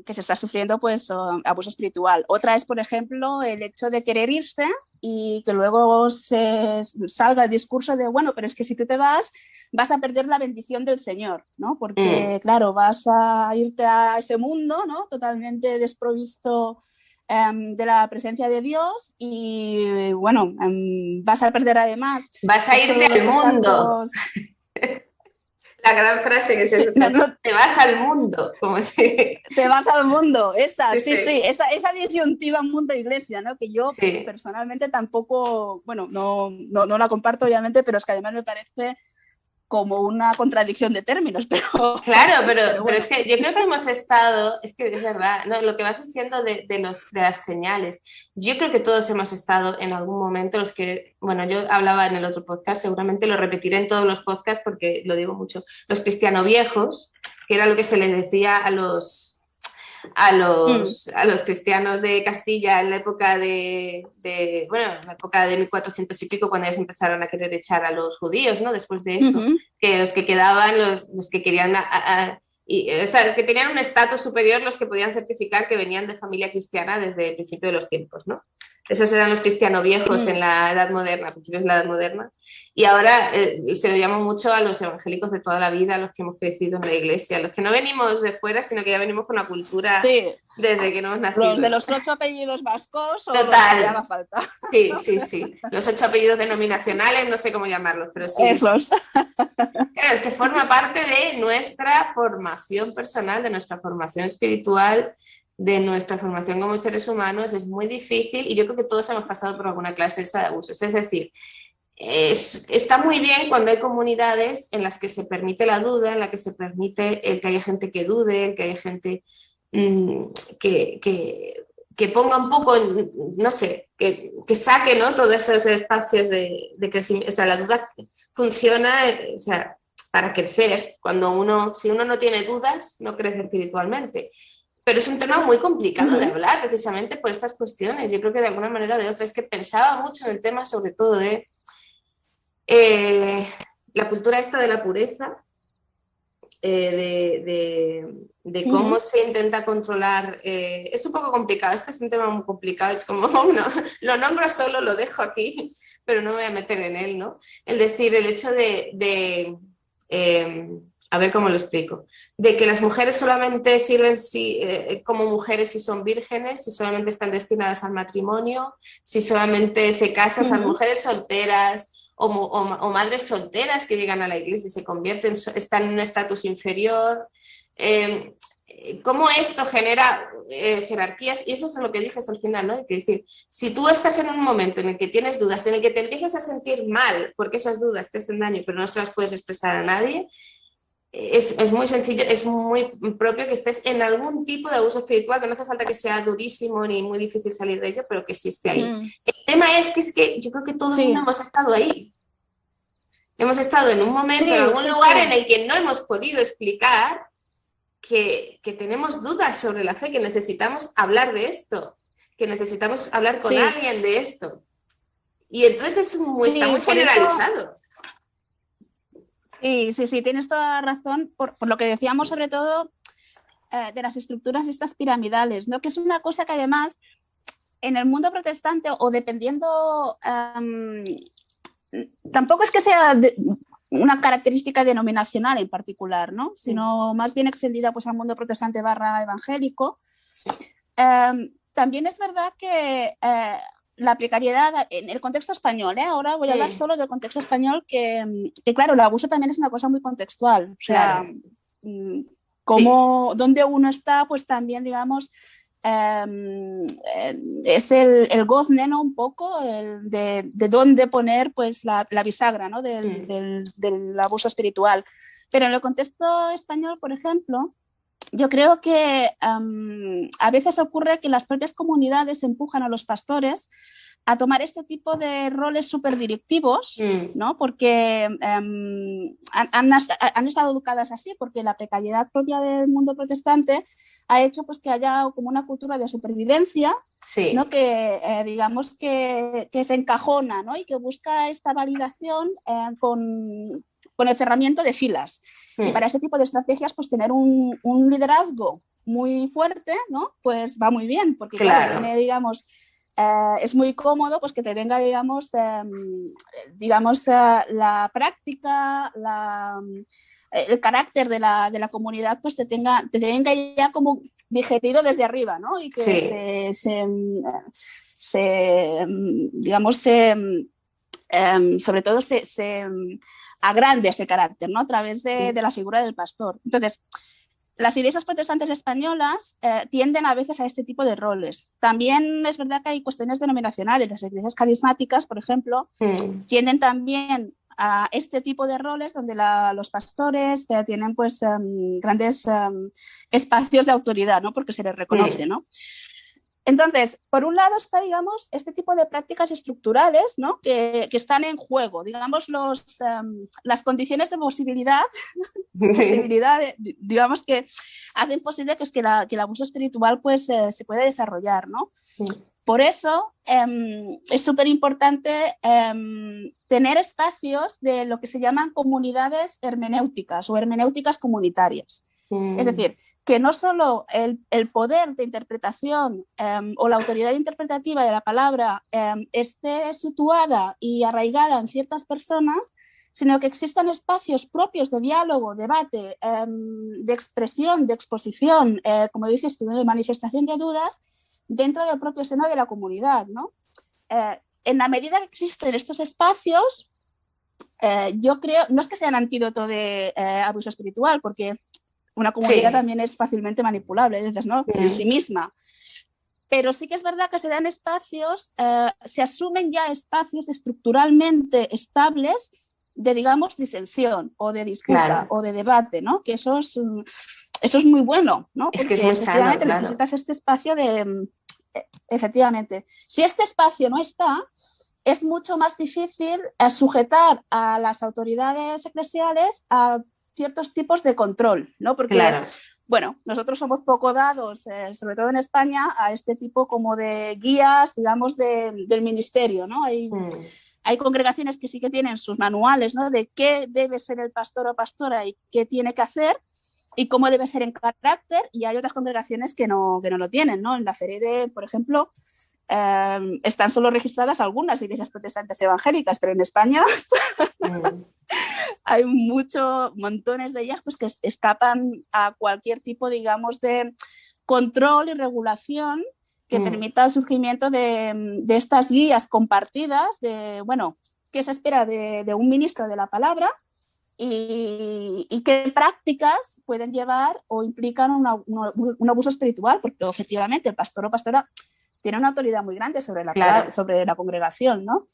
B: que se está sufriendo pues abuso espiritual. Otra es, por ejemplo, el hecho de querer irse y que luego se salga el discurso de, bueno, pero es que si tú te vas a perder la bendición del Señor, ¿no? Porque, claro, vas a irte a ese mundo, ¿no? Totalmente desprovisto de la presencia de Dios y, bueno, vas a perder además...
A: Vas a irte al mundo. La gran frase que se te vas al mundo, como si...
B: Te vas al mundo, esa disyuntiva mundo-iglesia, ¿no? Que yo personalmente tampoco, bueno, no la comparto obviamente, pero es que además me parece como una contradicción de términos, pero...
A: Claro, pero bueno. Es que yo creo que hemos estado, es que es verdad, ¿no? Lo que vas diciendo de las señales, yo creo que todos hemos estado en algún momento, los que, bueno, yo hablaba en el otro podcast, seguramente lo repetiré en todos los podcasts porque lo digo mucho, los cristianos viejos, que era lo que se les decía a los cristianos de Castilla en la época en la época de 1400 y pico, cuando ya se empezaron a querer echar a los judíos, ¿no? Después de eso, que los que quedaban, los que querían, o sea, los que tenían un estatus superior, los que podían certificar que venían de familia cristiana desde el principio de los tiempos, ¿no? Esos eran los cristianos viejos en la Edad Moderna, principios de la Edad Moderna. Y ahora se lo llama mucho a los evangélicos de toda la vida, a los que hemos crecido en la iglesia, los que no venimos de fuera, sino que ya venimos con la cultura desde que no hemos nacido.
B: Los de los 8 apellidos vascos o
A: total,
B: los que haga falta.
A: Sí. Los 8 apellidos denominacionales, no sé cómo llamarlos, pero sí.
B: Esos.
A: Claro, es que forma parte de nuestra formación personal, de nuestra formación espiritual, de nuestra formación como seres humanos. Es muy difícil y yo creo que todos hemos pasado por alguna clase de abusos. Es decir, está muy bien cuando hay comunidades en las que se permite la duda, en las que se permite el que haya gente que dude, el que haya gente que ponga un poco, no sé, que saque, ¿no? Todos esos espacios de crecimiento. O sea, la duda funciona, o sea, para crecer. Si uno no tiene dudas, no crece espiritualmente. Pero es un tema muy complicado de hablar, precisamente por estas cuestiones. Yo creo que de alguna manera o de otra es que pensaba mucho en el tema, sobre todo de la cultura esta de la pureza, de cómo se intenta controlar. Es un poco complicado, este es un tema muy complicado, es como, lo nombro solo, lo dejo aquí, pero no me voy a meter en él, ¿no? Es decir, el hecho a ver cómo lo explico, de que las mujeres solamente sirven como mujeres si son vírgenes, si solamente están destinadas al matrimonio, si solamente se casan, las mujeres solteras o madres solteras que llegan a la iglesia y se convierten, están en un estatus inferior. Cómo esto genera jerarquías, y eso es lo que dices al final, ¿no? Es decir, si tú estás en un momento en el que tienes dudas, en el que te empiezas a sentir mal porque esas dudas te hacen daño, pero no se las puedes expresar a nadie, es muy sencillo, es muy propio que estés en algún tipo de abuso espiritual, que no hace falta que sea durísimo ni muy difícil salir de ello, pero que sí esté ahí. El tema es que yo creo que todo el mundo hemos estado ahí. Hemos estado en un momento, en algún lugar en el que no hemos podido explicar que tenemos dudas sobre la fe, que necesitamos hablar de esto, que necesitamos hablar con alguien de esto. Y entonces está muy generalizado.
B: Sí, tienes toda la razón por lo que decíamos sobre todo de las estructuras estas piramidales, ¿no? Que es una cosa que además en el mundo protestante o dependiendo tampoco es que sea una característica denominacional en particular, ¿no? Sino más bien extendida pues, al mundo protestante / evangélico. También es verdad que la precariedad en el contexto español, ahora voy a hablar solo del contexto español, que claro, el abuso también es una cosa muy contextual. O sea, donde uno está, pues también, digamos, es el gozne, ¿no? Un poco de dónde poner pues, la bisagra, ¿no? del abuso espiritual. Pero en el contexto español, por ejemplo, yo creo que a veces ocurre que las propias comunidades empujan a los pastores a tomar este tipo de roles súper directivos, ¿no? Porque han estado educadas así, porque la precariedad propia del mundo protestante ha hecho pues, que haya como una cultura de supervivencia, ¿no? Que digamos que se encajona, ¿no? Y que busca esta validación con el cerramiento de filas. Y para ese tipo de estrategias, pues tener un liderazgo muy fuerte, ¿no? Pues va muy bien, porque claro, tiene, digamos, es muy cómodo pues que te venga, digamos, la práctica, el carácter de la comunidad, pues te tenga ya como digerido desde arriba, ¿no? Y que sobre todo se agrande ese carácter, ¿no? A través de la figura del pastor. Entonces, las iglesias protestantes españolas tienden a veces a este tipo de roles. También es verdad que hay cuestiones denominacionales. Las iglesias carismáticas, por ejemplo, tienden también a este tipo de roles donde los pastores tienen pues grandes espacios de autoridad, ¿no? Porque se les reconoce, ¿no? Entonces, por un lado está, digamos, este tipo de prácticas estructurales, ¿no? que están en juego, digamos, las condiciones de posibilidad, digamos, que hacen posible que el abuso espiritual pues, se pueda desarrollar, ¿no? Por eso es súper importante tener espacios de lo que se llaman comunidades hermenéuticas o hermenéuticas comunitarias. Es decir, que no solo el poder de interpretación o la autoridad interpretativa de la palabra esté situada y arraigada en ciertas personas, sino que existan espacios propios de diálogo, debate, de expresión, de exposición, como dices tú, de manifestación de dudas dentro del propio seno de la comunidad, ¿no? En la medida que existen estos espacios, yo creo, no es que sean antídoto de abuso espiritual, porque una comunidad también es fácilmente manipulable, dices, ¿no? En sí misma. Pero sí que es verdad que se dan espacios, se asumen ya espacios estructuralmente estables de, digamos, disensión o de disputa o de debate, ¿no? Que eso es muy bueno, ¿no? Porque
A: es que es muy sano,
B: necesitas este espacio de... Efectivamente. Si este espacio no está, es mucho más difícil sujetar a las autoridades eclesiales a ciertos tipos de control, ¿no? Porque, bueno, nosotros somos poco dados, sobre todo en España, a este tipo como de guías, digamos, del ministerio, ¿no? Hay congregaciones que sí que tienen sus manuales, ¿no? De qué debe ser el pastor o pastora y qué tiene que hacer y cómo debe ser en carácter, y hay otras congregaciones que no lo tienen, ¿no? En la FEREDE, por ejemplo, están solo registradas algunas iglesias protestantes evangélicas, pero en España hay montones de ellas pues, que escapan a cualquier tipo, digamos, de control y regulación que permita el surgimiento de estas guías compartidas de, bueno, qué se espera de un ministro de la palabra y qué prácticas pueden llevar o implican un abuso espiritual, porque efectivamente el pastor o pastora tiene una autoridad muy grande sobre la congregación, ¿no?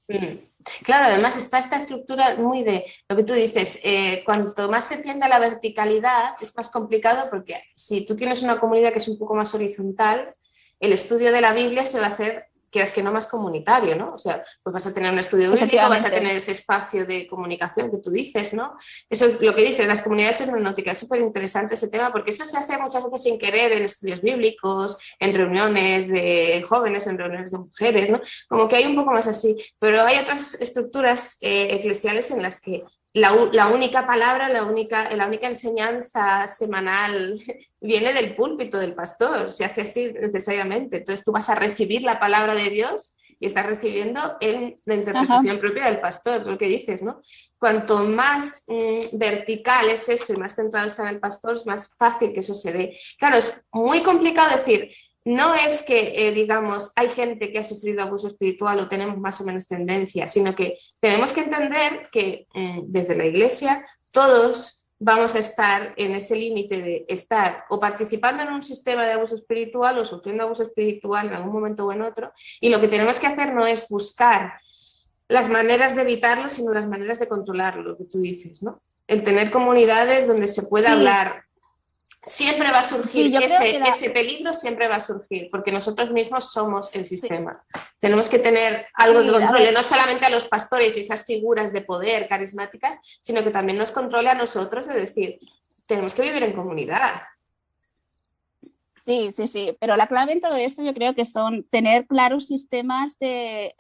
A: Claro, además está esta estructura muy de lo que tú dices, cuanto más se tiende a la verticalidad es más complicado, porque si tú tienes una comunidad que es un poco más horizontal, el estudio de la Biblia se va a hacer, quieras que no, más comunitario, ¿no? O sea, pues vas a tener un estudio bíblico, vas a tener ese espacio de comunicación que tú dices, ¿no? Eso es lo que dices, las comunidades hermenéuticas, es súper interesante ese tema, porque eso se hace muchas veces sin querer en estudios bíblicos, en reuniones de jóvenes, en reuniones de mujeres, ¿no? Como que hay un poco más así, pero hay otras estructuras eclesiales en las que la única palabra, la única enseñanza semanal viene del púlpito del pastor, se hace así necesariamente. Entonces tú vas a recibir la palabra de Dios y estás recibiendo en la interpretación propia del pastor, lo que dices, ¿no? Cuanto más vertical es eso y más centrado está en el pastor, es más fácil que eso se dé. Claro, es muy complicado decir, no es que, digamos, hay gente que ha sufrido abuso espiritual o tenemos más o menos tendencia, sino que tenemos que entender que desde la Iglesia todos vamos a estar en ese límite de estar o participando en un sistema de abuso espiritual o sufriendo abuso espiritual en algún momento o en otro, y lo que tenemos que hacer no es buscar las maneras de evitarlo, sino las maneras de controlarlo, lo que tú dices, ¿no? El tener comunidades donde se pueda hablar. Siempre va a surgir, ese peligro siempre va a surgir, porque nosotros mismos somos el sistema. Tenemos que tener algo que controle, no solamente a los pastores y esas figuras de poder carismáticas, sino que también nos controle a nosotros de decir, tenemos que vivir en comunidad.
B: Sí, pero la clave en todo esto yo creo que son tener claros sistemas de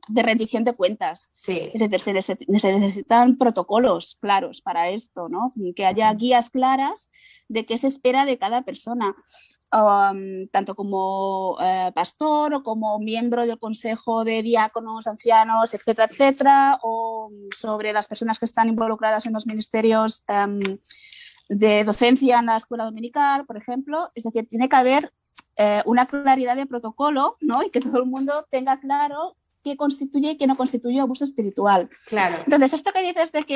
B: rendición de cuentas.
A: Sí.
B: Se necesitan protocolos claros para esto, ¿no? Que haya guías claras de qué se espera de cada persona, tanto como pastor o como miembro del consejo de diáconos, ancianos, etcétera, etcétera, o sobre las personas que están involucradas en los ministerios de docencia en la escuela dominical, por ejemplo. Es decir, tiene que haber una claridad de protocolo, ¿no? Y que todo el mundo tenga claro qué constituye y qué no constituye abuso espiritual.
A: Claro.
B: Entonces, esto que dices de que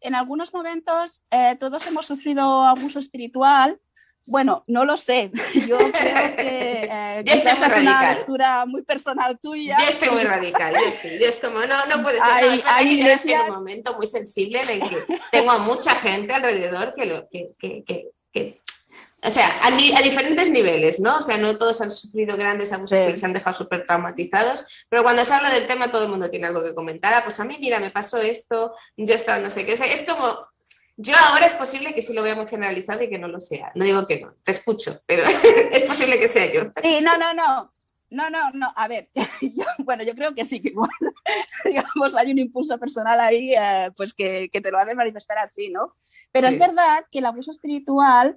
B: en algunos momentos todos hemos sufrido abuso espiritual, bueno, no lo sé. Yo creo que esta es una lectura muy personal tuya.
A: Yo estoy muy radical, yo sí. Yo es como, no puede ser. Hay iglesias... en un momento muy sensible en el que tengo a mucha gente alrededor que o sea, a diferentes niveles, ¿no? O sea, no todos han sufrido grandes abusos que les han dejado súper traumatizados, pero cuando se habla del tema todo el mundo tiene algo que comentar. Pues a mí, mira, me pasó esto, yo estaba no sé qué. O sea, es como... Yo ahora es posible que sí lo vea muy generalizado y que no lo sea. No digo que no, te escucho, pero es posible que sea yo.
B: Sí, no. A ver, yo creo que sí, que igual, digamos, hay un impulso personal ahí, pues que te lo hace manifestar así, ¿no? Pero sí. Es verdad que el abuso espiritual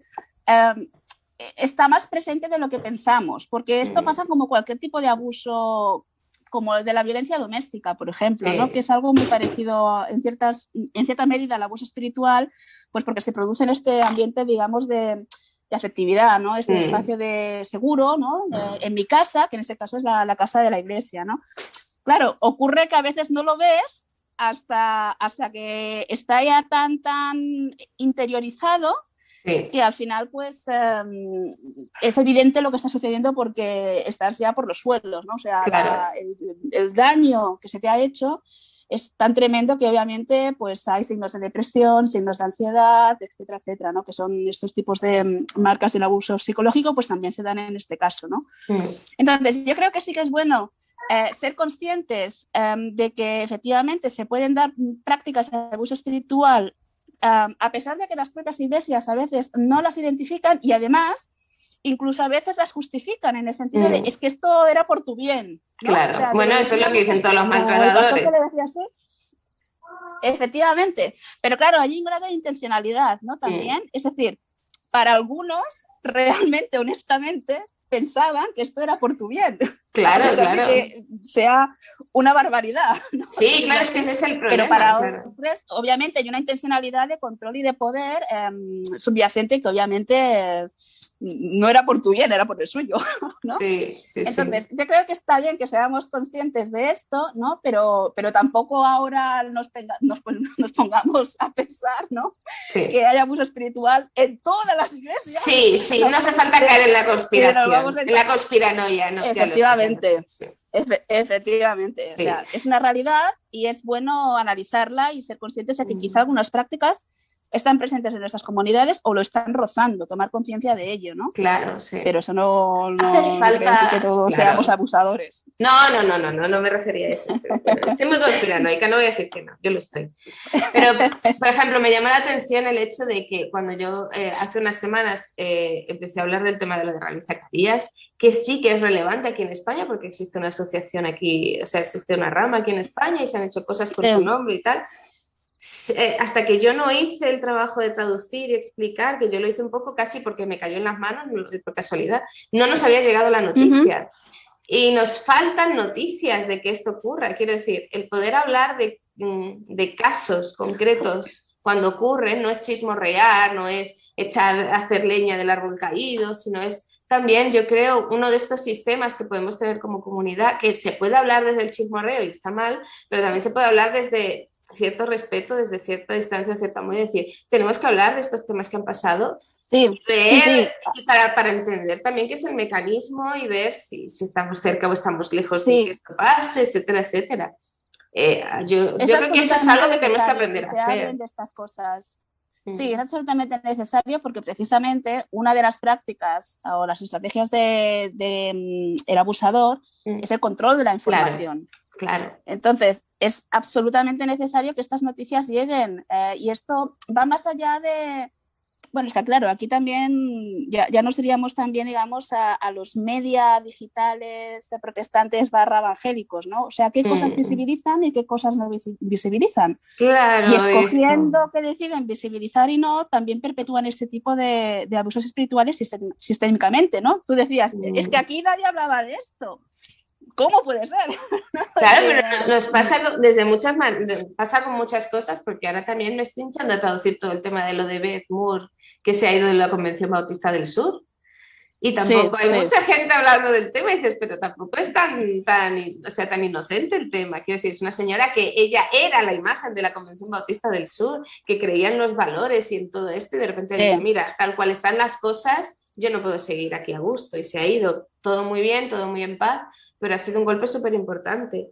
B: está más presente de lo que pensamos, porque esto pasa como cualquier tipo de abuso, como el de la violencia doméstica, por ejemplo, ¿no? Que es algo muy parecido en cierta medida al abuso espiritual, pues porque se produce en este ambiente, digamos, de afectividad, ¿no? Este espacio de seguro, ¿no? En mi casa, que en este caso es la casa de la iglesia, ¿no? Claro, ocurre que a veces no lo ves hasta que está ya tan interiorizado, que al final pues es evidente lo que está sucediendo porque estás ya por los suelos, ¿no? O sea, claro. el daño que se te ha hecho es tan tremendo que obviamente pues hay signos de depresión, signos de ansiedad, etcétera, etcétera, ¿no? Que son estos tipos de marcas del abuso psicológico, pues también se dan en este caso, ¿no? Entonces, yo creo que sí que es bueno ser conscientes de que efectivamente se pueden dar prácticas de abuso espiritual a pesar de que las propias iglesias a veces no las identifican y además incluso a veces las justifican en el sentido de es que esto era por tu bien, ¿no?
A: Claro, o sea, bueno, eso es lo que dicen todos los maltratadores.
B: Efectivamente, pero claro, hay un grado de intencionalidad, ¿no? También, es decir, para algunos realmente, honestamente, pensaban que esto era por tu bien.
A: Claro, claro.
B: Que sea una barbaridad, ¿no?
A: Sí, claro, es que ese es el problema.
B: Pero para otros, obviamente, hay una intencionalidad de control y de poder subyacente que obviamente no era por tu bien, era por el suyo, ¿no?
A: Sí.
B: Entonces, yo creo que está bien que seamos conscientes de esto, ¿no? Pero tampoco ahora nos pongamos a pensar, ¿no? Sí. Que hay abuso espiritual en todas las iglesias.
A: Sí, no hace falta caer en la conspiración, en la conspiranoia, ¿no?
B: Efectivamente. Efectivamente, o sea, es una realidad y es bueno analizarla y ser conscientes de que quizá algunas prácticas están presentes en nuestras comunidades o lo están rozando, tomar conciencia de ello, ¿no?
A: Claro, sí.
B: Pero eso no quiere decir que todos seamos abusadores.
A: No me refería a eso. Pero estoy muy conspiranoica, no voy a decir que no, yo lo estoy. Pero, por ejemplo, me llama la atención el hecho de que cuando yo hace unas semanas empecé a hablar del tema de lo de Ravi Zacarías, que sí que es relevante aquí en España porque existe una asociación aquí, o sea, existe una rama aquí en España y se han hecho cosas por su nombre y tal. Hasta que yo no hice el trabajo de traducir y explicar, que yo lo hice un poco casi porque me cayó en las manos, por casualidad, no nos había llegado la noticia. Y nos faltan noticias de que esto ocurra. Quiero decir, el poder hablar de casos concretos cuando ocurren no es chismorrear, no es hacer leña del árbol caído, sino es también, yo creo, uno de estos sistemas que podemos tener como comunidad, que se puede hablar desde el chismorreo y está mal, pero también se puede hablar desde cierto respeto, desde cierta distancia, cierta modo, decir, tenemos que hablar de estos temas que han pasado.
B: Sí,
A: Y ver,
B: sí, sí.
A: para entender también qué es el mecanismo y ver si estamos cerca o estamos lejos de que
B: Sí.
A: esto pase, etcétera, etcétera. Yo
B: Es
A: creo que eso es algo que tenemos que
B: necesario
A: aprender
B: que
A: a
B: se
A: hacer.
B: hablen de estas cosas. Sí, es absolutamente necesario porque precisamente una de las prácticas o las estrategias de el abusador es el control de la información.
A: Claro.
B: Entonces, es absolutamente necesario que estas noticias lleguen y esto va más allá de... Bueno, es que claro, aquí también ya nos iríamos también, digamos, a los media digitales protestantes / evangélicos, ¿no? O sea, qué cosas visibilizan y qué cosas no visibilizan.
A: Claro,
B: y escogiendo qué deciden visibilizar y no, también perpetúan este tipo de abusos espirituales sistémicamente, ¿no? Tú decías, es que aquí nadie hablaba de esto. ¿Cómo puede ser?
A: Claro, pero nos pasa pasa con muchas cosas, porque ahora también me estoy hinchando a traducir todo el tema de lo de Beth Moore, que se ha ido de la Convención Bautista del Sur. Y tampoco hay mucha gente hablando del tema y dices, pero tampoco es tan inocente el tema. Quiero decir, es una señora que ella era la imagen de la Convención Bautista del Sur, que creía en los valores y en todo esto, y de repente dice, mira, tal cual están las cosas, yo no puedo seguir aquí a gusto. Y se ha ido todo muy bien, todo muy en paz, pero ha sido un golpe súper importante.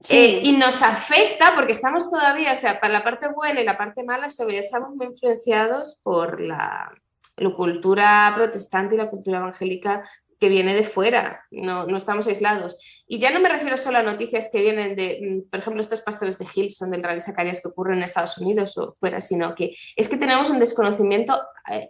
A: Sí. Y nos afecta porque estamos todavía, o sea, para la parte buena y la parte mala, estamos muy influenciados por la cultura protestante y la cultura evangélica que viene de fuera, no estamos aislados. Y ya no me refiero solo a noticias que vienen de, por ejemplo, estos pastores de Hillsong, del Rabbi Zacarías, que ocurren en Estados Unidos o fuera, sino que es que tenemos un desconocimiento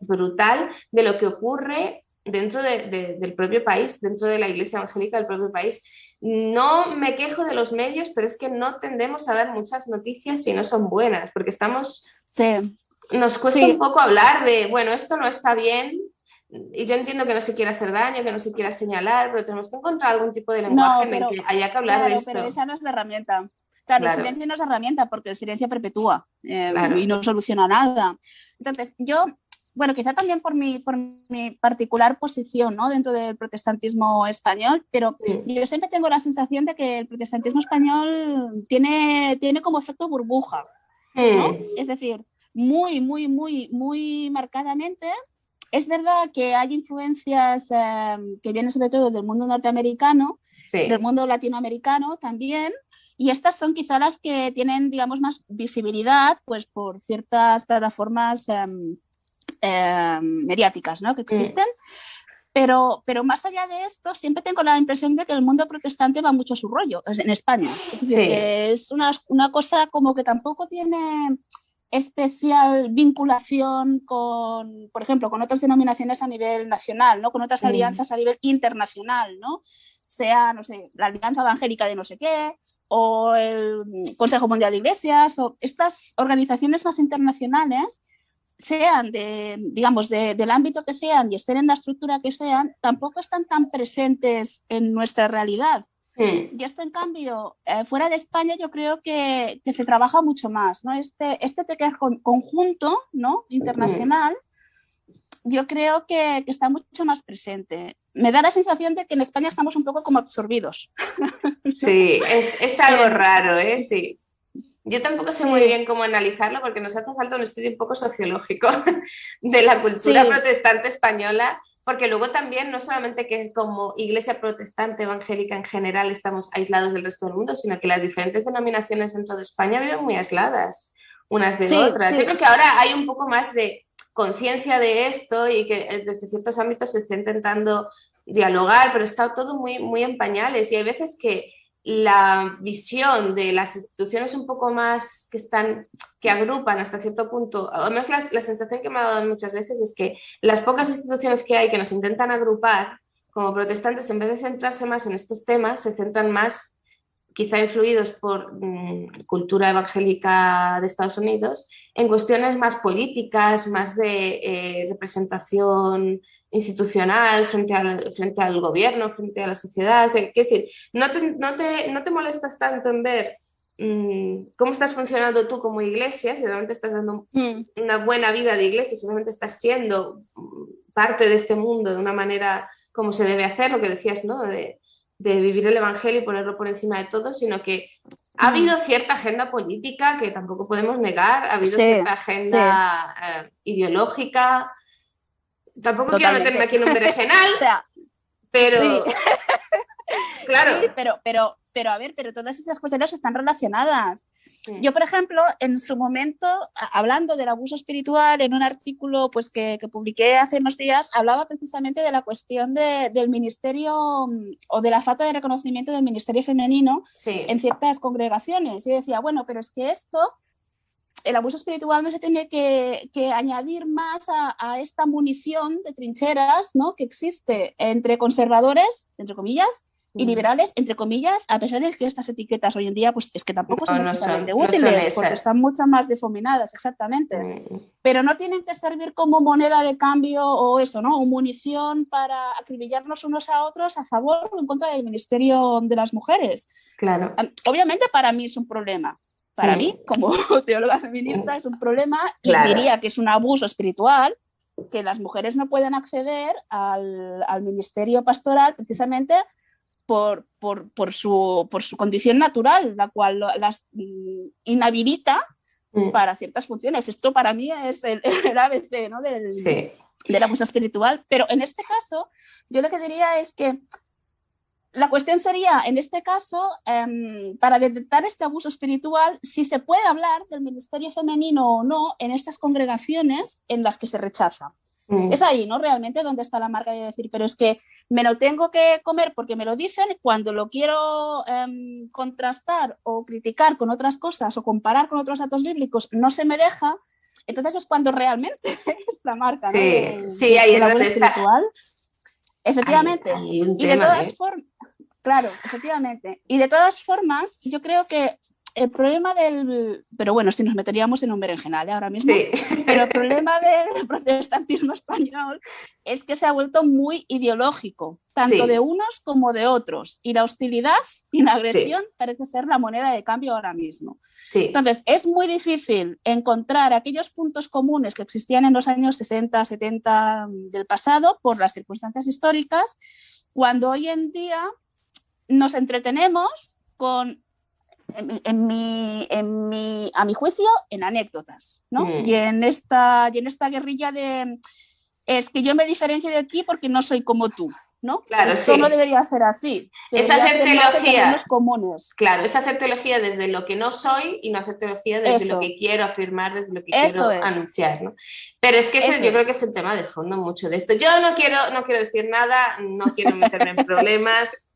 A: brutal de lo que ocurre dentro del propio país, dentro de la iglesia evangélica del propio país. No me quejo de los medios, pero es que no tendemos a dar muchas noticias si no son buenas, porque nos cuesta un poco hablar de, bueno, esto no está bien, y yo entiendo que no se quiere hacer daño, que no se quiera señalar, pero tenemos que encontrar algún tipo de lenguaje en el que haya que hablar de esto.
B: Pero esa no es la herramienta. Claro, el silencio no es herramienta porque el silencio perpetúa y no soluciona nada. Entonces, yo, bueno, quizá también por mi particular posición, ¿no?, dentro del protestantismo español, pero yo siempre tengo la sensación de que el protestantismo español tiene como efecto burbuja, ¿no? Es decir, muy, muy, muy, muy marcadamente. Es verdad que hay influencias que vienen sobre todo del mundo norteamericano, del mundo latinoamericano también, y estas son quizá las que tienen, digamos, más visibilidad pues por ciertas plataformas mediáticas, ¿no?, que existen. Pero más allá de esto, siempre tengo la impresión de que el mundo protestante va mucho a su rollo en España. Es decir, que es una cosa como que tampoco tiene especial vinculación con, por ejemplo, con otras denominaciones a nivel nacional, ¿no?, con otras alianzas a nivel internacional, ¿no? Sea, no sé, la Alianza Evangélica de no sé qué, o el Consejo Mundial de Iglesias, o estas organizaciones más internacionales, sean del ámbito que sean y estén en la estructura que sean, tampoco están tan presentes en nuestra realidad. Y esto, en cambio, fuera de España, yo creo que se trabaja mucho más, ¿no? Este tejer conjunto, ¿no?, internacional, yo creo que está mucho más presente. Me da la sensación de que en España estamos un poco como absorbidos.
A: Sí, es algo raro, ¿eh? Sí. Yo tampoco sé muy bien cómo analizarlo porque nos hace falta un estudio un poco sociológico de la cultura protestante española, porque luego también no solamente que como iglesia protestante evangélica en general estamos aislados del resto del mundo, sino que las diferentes denominaciones dentro de España viven muy aisladas unas de otras. Yo creo que ahora hay un poco más de conciencia de esto y que desde ciertos ámbitos se está intentando dialogar, pero está todo muy, muy en pañales y hay veces que la visión de las instituciones un poco más que agrupan hasta cierto punto, además la sensación que me ha dado muchas veces es que las pocas instituciones que hay que nos intentan agrupar como protestantes, en vez de centrarse más en estos temas, se centran más quizá influidos por cultura evangélica de Estados Unidos, en cuestiones más políticas, más de representación institucional frente al gobierno, frente a la sociedad. O sea, es decir, no te molestas tanto en ver cómo estás funcionando tú como iglesia, si realmente estás dando una buena vida de iglesia, si realmente estás siendo parte de este mundo de una manera como se debe hacer, lo que decías, ¿no? De vivir el evangelio y ponerlo por encima de todo, sino que ha habido cierta agenda política que tampoco podemos negar, ha habido cierta agenda ideológica. Tampoco quiero meterme aquí en un berenjenal,
B: o sea,
A: pero claro.
B: Sí, pero a ver, pero todas esas cuestiones están relacionadas. Yo, por ejemplo, en su momento, hablando del abuso espiritual, en un artículo pues, que publiqué hace unos días, hablaba precisamente de la cuestión del ministerio o de la falta de reconocimiento del ministerio femenino en ciertas congregaciones. Y decía, bueno, pero es que el abuso espiritual no se tiene que añadir más a esta munición de trincheras, ¿no?, que existe entre conservadores, entre comillas, y liberales, entre comillas, a pesar de que estas etiquetas hoy en día pues es que tampoco son especialmente útiles, porque están mucho más difuminadas, exactamente. Pero no tienen que servir como moneda de cambio o eso, ¿no?, o munición para acribillarnos unos a otros a favor o en contra del ministerio de las mujeres.
A: Claro.
B: Obviamente para mí es un problema. Para mí, como teóloga feminista, es un problema y diría que es un abuso espiritual que las mujeres no pueden acceder al ministerio pastoral precisamente por su condición natural, la cual las inhabilita para ciertas funciones. Esto para mí es el ABC, ¿no?, del abuso espiritual. Pero en este caso, yo lo que diría es que la cuestión sería, en este caso, para detectar este abuso espiritual, si se puede hablar del ministerio femenino o no en estas congregaciones en las que se rechaza. Es ahí, ¿no?, realmente donde está la marca de decir, pero es que me lo tengo que comer porque me lo dicen, cuando lo quiero contrastar o criticar con otras cosas o comparar con otros datos bíblicos, no se me deja. Entonces es cuando realmente es la marca, ¿no?, del abuso espiritual. Efectivamente.
A: Hay un
B: y
A: tema,
B: de todas formas, claro, efectivamente. Y de todas formas, yo creo que el problema pero bueno, si nos meteríamos en un berenjenal ahora mismo, pero el problema del protestantismo español es que se ha vuelto muy ideológico, tanto de unos como de otros, y la hostilidad y la agresión parece ser la moneda de cambio ahora mismo. Entonces, es muy difícil encontrar aquellos puntos comunes que existían en los años 60, 70 del pasado por las circunstancias históricas, cuando hoy en día nos entretenemos con, a mi juicio, en anécdotas, ¿no? Y en esta guerrilla de es que yo me diferencio de ti porque no soy como tú, ¿no?
A: Claro,
B: eso no debería ser así.
A: Es hacer teología.
B: Comunes.
A: Claro, es hacer teología desde lo que no soy y no hacer teología desde lo que quiero afirmar, desde lo que quiero anunciar, ¿no? Pero es que yo creo que es el tema de fondo mucho de esto. Yo no quiero decir nada, no quiero meterme en problemas.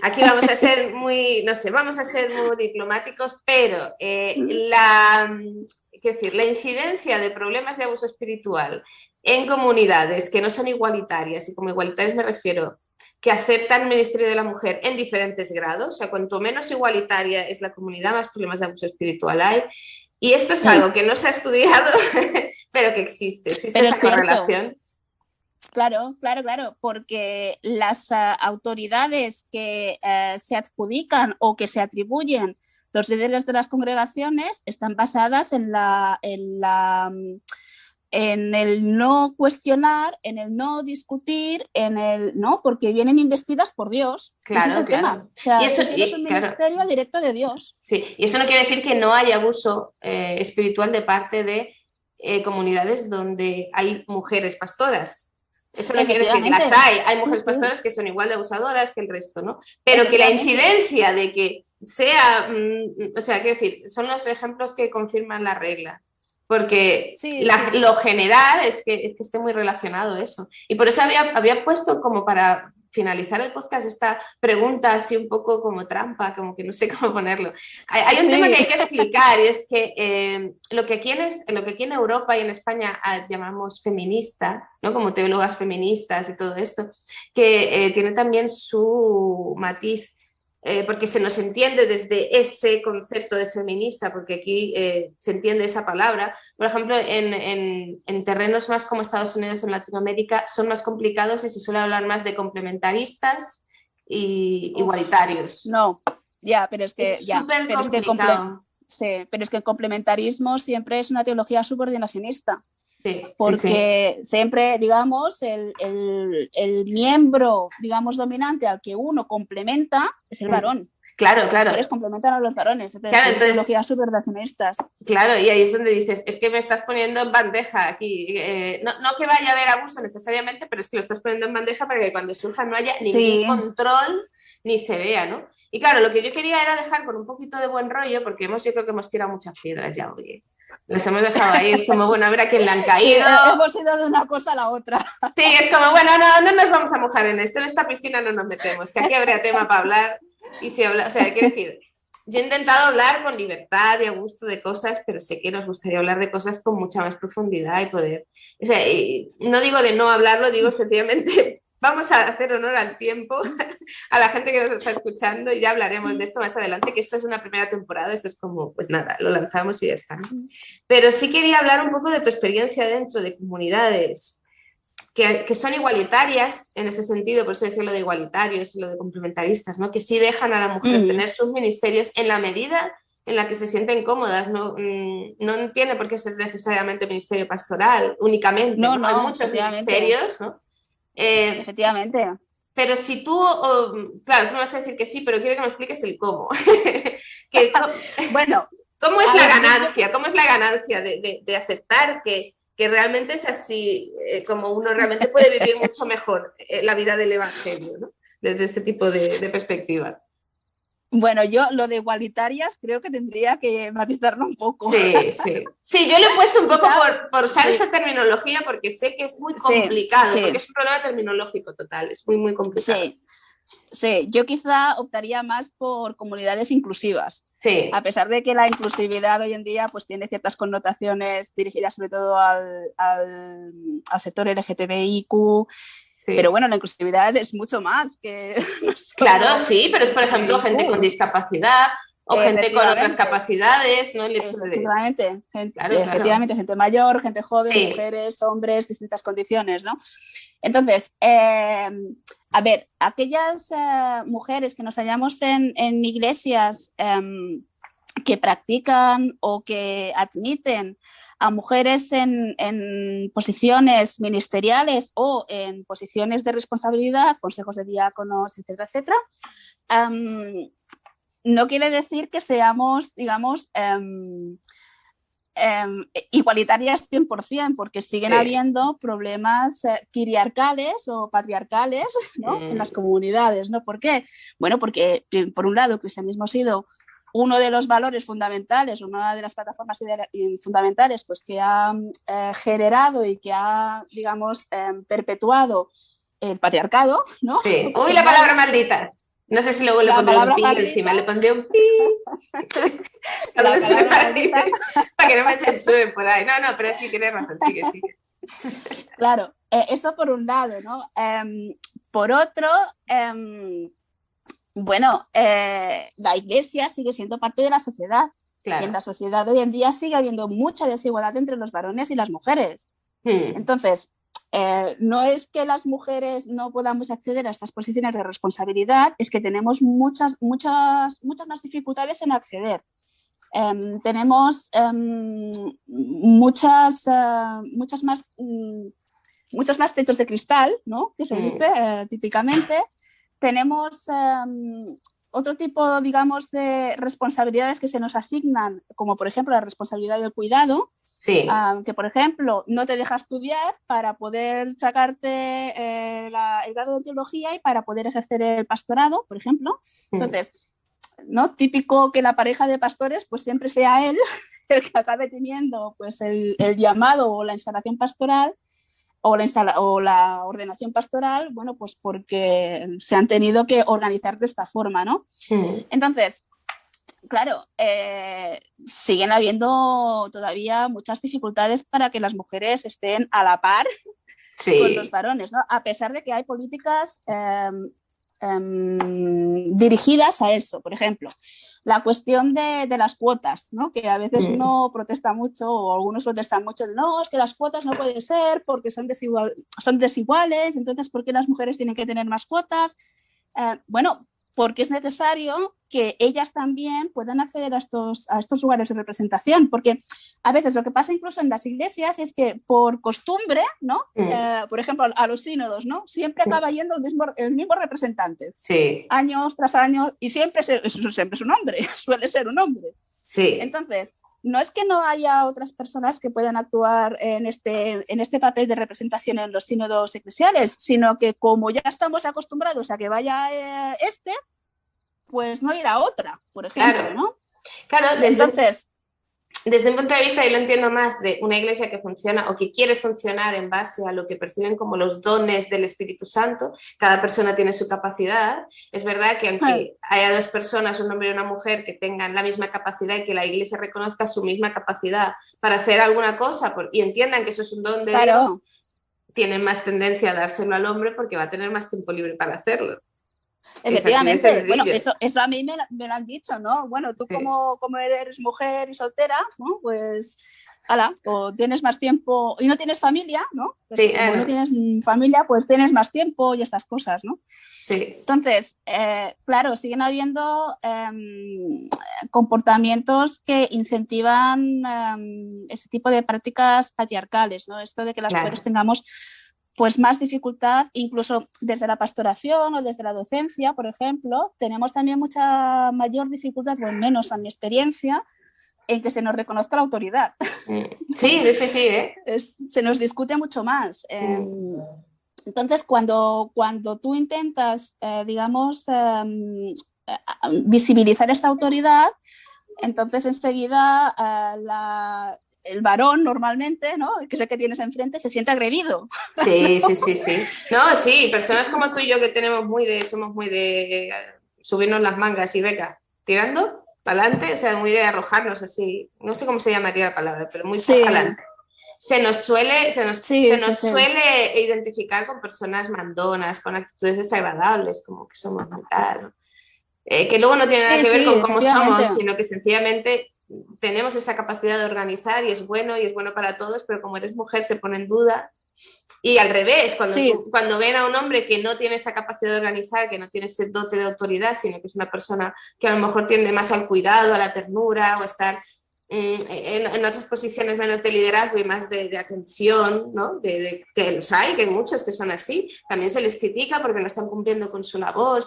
A: Aquí vamos a ser muy, no sé, vamos a ser muy diplomáticos, pero la incidencia de problemas de abuso espiritual en comunidades que no son igualitarias, y como igualitarias me refiero que aceptan el ministerio de la mujer en diferentes grados, o sea, cuanto menos igualitaria es la comunidad, más problemas de abuso espiritual hay. Y esto es algo que no se ha estudiado, pero que existe esa correlación.
B: Claro, porque las autoridades que se adjudican o que se atribuyen los líderes de las congregaciones están basadas en el no cuestionar, en el no discutir, porque vienen investidas por Dios.
A: Claro,
B: ese es el tema. O sea,
A: y eso
B: es un ministerio directo de Dios.
A: Sí, y eso no quiere decir que no haya abuso espiritual de parte de comunidades donde hay mujeres pastoras. Eso no quiere decir que las hay mujeres pastoras que son igual de abusadoras que el resto, ¿no? Pero que la incidencia de que sea, o sea, quiero decir, son los ejemplos que confirman la regla. Porque lo general es que esté muy relacionado eso. Y por eso había puesto como para finalizar el podcast esta pregunta así un poco como trampa, como que no sé cómo ponerlo. Hay un tema que hay que explicar, y es que lo que aquí en Europa y en España llamamos feminista, ¿no?, como teólogas feministas y todo esto, que tiene también su matiz porque se nos entiende desde ese concepto de feminista, porque aquí se entiende esa palabra. Por ejemplo, en terrenos más como Estados Unidos o en Latinoamérica son más complicados y se suele hablar más de complementaristas y igualitarios.
B: No, ya, pero es que...
A: Es súper complicado.
B: Sí, pero es que el complementarismo siempre es una teología subordinacionista.
A: Sí,
B: porque siempre, digamos, el miembro, digamos, dominante al que uno complementa es el varón.
A: Claro.
B: Las mujeres complementan a los varones, entonces
A: claro,
B: teologías subordinacionistas.
A: Claro, y ahí es donde dices, es que me estás poniendo en bandeja aquí. No que vaya a haber abuso necesariamente, pero es que lo estás poniendo en bandeja para que cuando surja no haya ningún control ni se vea, ¿no? Y claro, lo que yo quería era dejar con un poquito de buen rollo, porque yo creo que hemos tirado muchas piedras ya, oye. Las hemos dejado ahí, es como, bueno, a ver a quién le han caído.
B: Sí, hemos ido de una cosa a la otra.
A: Sí, es como, bueno, no nos vamos a mojar en esto, en esta piscina no nos metemos, que aquí habría tema para hablar. Y si habla, o sea, quiero decir, yo he intentado hablar con libertad y a gusto de cosas, pero sé que nos gustaría hablar de cosas con mucha más profundidad y poder. O sea, no digo de no hablarlo, digo sencillamente vamos a hacer honor al tiempo, a la gente que nos está escuchando, y ya hablaremos de esto más adelante, que esto es una primera temporada, esto es como, pues nada, lo lanzamos y ya está. Pero sí quería hablar un poco de tu experiencia dentro de comunidades que son igualitarias en ese sentido, por eso decía lo de igualitarios y lo de complementaristas, ¿no? Que sí dejan a la mujer tener sus ministerios en la medida en la que se sienten cómodas, no tiene por qué ser necesariamente ministerio pastoral únicamente, ¿no? Hay muchos ministerios, ¿no?
B: Efectivamente.
A: Pero si tú, claro, tú me vas a decir que sí, pero quiero que me expliques el cómo.
B: Bueno,
A: ¿cómo es la ganancia? ¿Cómo es la ganancia de aceptar que realmente es así, como uno realmente puede vivir mucho mejor la vida del evangelio, ¿no? Desde este tipo de perspectiva?
B: Bueno, yo lo de igualitarias creo que tendría que matizarlo un poco.
A: Sí, yo lo he puesto un poco por usar esa terminología porque sé que es muy complicado, porque es un problema terminológico total, es muy, muy complicado.
B: Sí, yo quizá optaría más por comunidades inclusivas.
A: Sí.
B: A pesar de que la inclusividad hoy en día pues tiene ciertas connotaciones dirigidas sobre todo al sector LGTBIQ, pero bueno, la inclusividad es mucho más que...
A: Claro, sí, pero es por ejemplo gente con discapacidad o gente con otras capacidades, ¿no?
B: Efectivamente, gente mayor, gente joven, mujeres, hombres, distintas condiciones, ¿no? Entonces, a ver, aquellas mujeres que nos hallamos en iglesias que practican o que admiten a mujeres en posiciones ministeriales o en posiciones de responsabilidad, consejos de diáconos, etcétera, etcétera, no quiere decir que seamos, digamos, igualitarias 100%, porque siguen habiendo problemas quiriarcales o patriarcales, ¿no? En las comunidades, ¿no? ¿Por qué? Bueno, porque por un lado el cristianismo ha sido uno de los valores fundamentales, una de las plataformas fundamentales pues, que ha generado y que ha, digamos, perpetuado el patriarcado, ¿no?
A: Sí. Uy, la palabra maldita. No sé si luego le pondré un pi encima, le pondré un pi. Para que no me censuren por ahí. No, pero sí, tienes razón, sigue.
B: Claro, eso por un lado, ¿no? Por otro, bueno, la iglesia sigue siendo parte de la sociedad. Claro. Y en la sociedad hoy en día sigue habiendo mucha desigualdad entre los varones y las mujeres. Entonces, no es que las mujeres no podamos acceder a estas posiciones de responsabilidad, es que tenemos muchas más dificultades en acceder. Tenemos muchos más techos de cristal, ¿no? Que se dice típicamente. Tenemos otro tipo, digamos, de responsabilidades que se nos asignan, como por ejemplo la responsabilidad del cuidado.
A: Sí.
B: Que, por ejemplo, no te deja estudiar para poder sacarte el grado de teología y para poder ejercer el pastorado, por ejemplo. Entonces, ¿no? Típico que la pareja de pastores pues siempre sea él el que acabe teniendo pues, el llamado o la instalación pastoral o la ordenación pastoral, bueno, pues porque se han tenido que organizar de esta forma, ¿no? Entonces, claro, siguen habiendo todavía muchas dificultades para que las mujeres estén a la par con los varones, ¿no? A pesar de que hay políticas dirigidas a eso. Por ejemplo, la cuestión de las cuotas, ¿no? Que a veces uno protesta mucho o algunos protestan mucho de no, es que las cuotas no pueden ser porque son desiguales, entonces ¿por qué las mujeres tienen que tener más cuotas? Bueno, porque es necesario que ellas también puedan acceder a estos lugares de representación, porque a veces lo que pasa incluso en las iglesias es que por costumbre, ¿no? Por ejemplo, a los sínodos, ¿no? Siempre acaba yendo el mismo representante, años tras años, y siempre es un hombre, suele ser un hombre. Entonces, no es que no haya otras personas que puedan actuar en este papel de representación en los sínodos eclesiales, sino que como ya estamos acostumbrados a que vaya pues no ir a otra, por ejemplo, ¿no?
A: Claro, desde un punto de vista, yo lo entiendo más de una iglesia que funciona o que quiere funcionar en base a lo que perciben como los dones del Espíritu Santo. Cada persona tiene su capacidad. Es verdad que aunque haya dos personas, un hombre y una mujer, que tengan la misma capacidad y que la iglesia reconozca su misma capacidad para hacer alguna cosa y entiendan que eso es un don de Dios, tienen más tendencia a dárselo al hombre porque va a tener más tiempo libre para hacerlo.
B: Efectivamente, bueno, eso a mí me lo han dicho, ¿no? Bueno, tú como eres mujer y soltera, ¿no? Pues, o tienes más tiempo y no tienes familia, ¿no? Pues como no tienes familia, pues tienes más tiempo y estas cosas, ¿no? Entonces, claro, siguen habiendo comportamientos que incentivan ese tipo de prácticas patriarcales, ¿no? Esto de que las mujeres tengamos pues más dificultad, incluso desde la pastoración o desde la docencia, por ejemplo, tenemos también mucha mayor dificultad, o menos a mi experiencia, en que se nos reconozca la autoridad.
A: Sí.
B: Se nos discute mucho más. Entonces, cuando tú intentas, digamos, visibilizar esta autoridad, entonces enseguida el varón normalmente, ¿no? Que es el que tienes enfrente, se siente agredido.
A: Sí. No, sí, personas como tú y yo que somos muy de subirnos las mangas y venga, tirando para adelante, o sea, muy de arrojarnos así, no sé cómo se llamaría la palabra, pero muy para adelante. Se nos suele identificar con personas mandonas, con actitudes desagradables, como que somos mental, ¿no? Que luego no tiene nada que ver con cómo somos, sino que sencillamente tenemos esa capacidad de organizar y es bueno para todos, pero como eres mujer se pone en duda. Y al revés, cuando ven a un hombre que no tiene esa capacidad de organizar, que no tiene ese dote de autoridad, sino que es una persona que a lo mejor tiende más al cuidado, a la ternura o a estar en otras posiciones menos de liderazgo y más de atención, ¿no? Que los hay, que hay muchos que son así, también se les critica porque no están cumpliendo con su labor.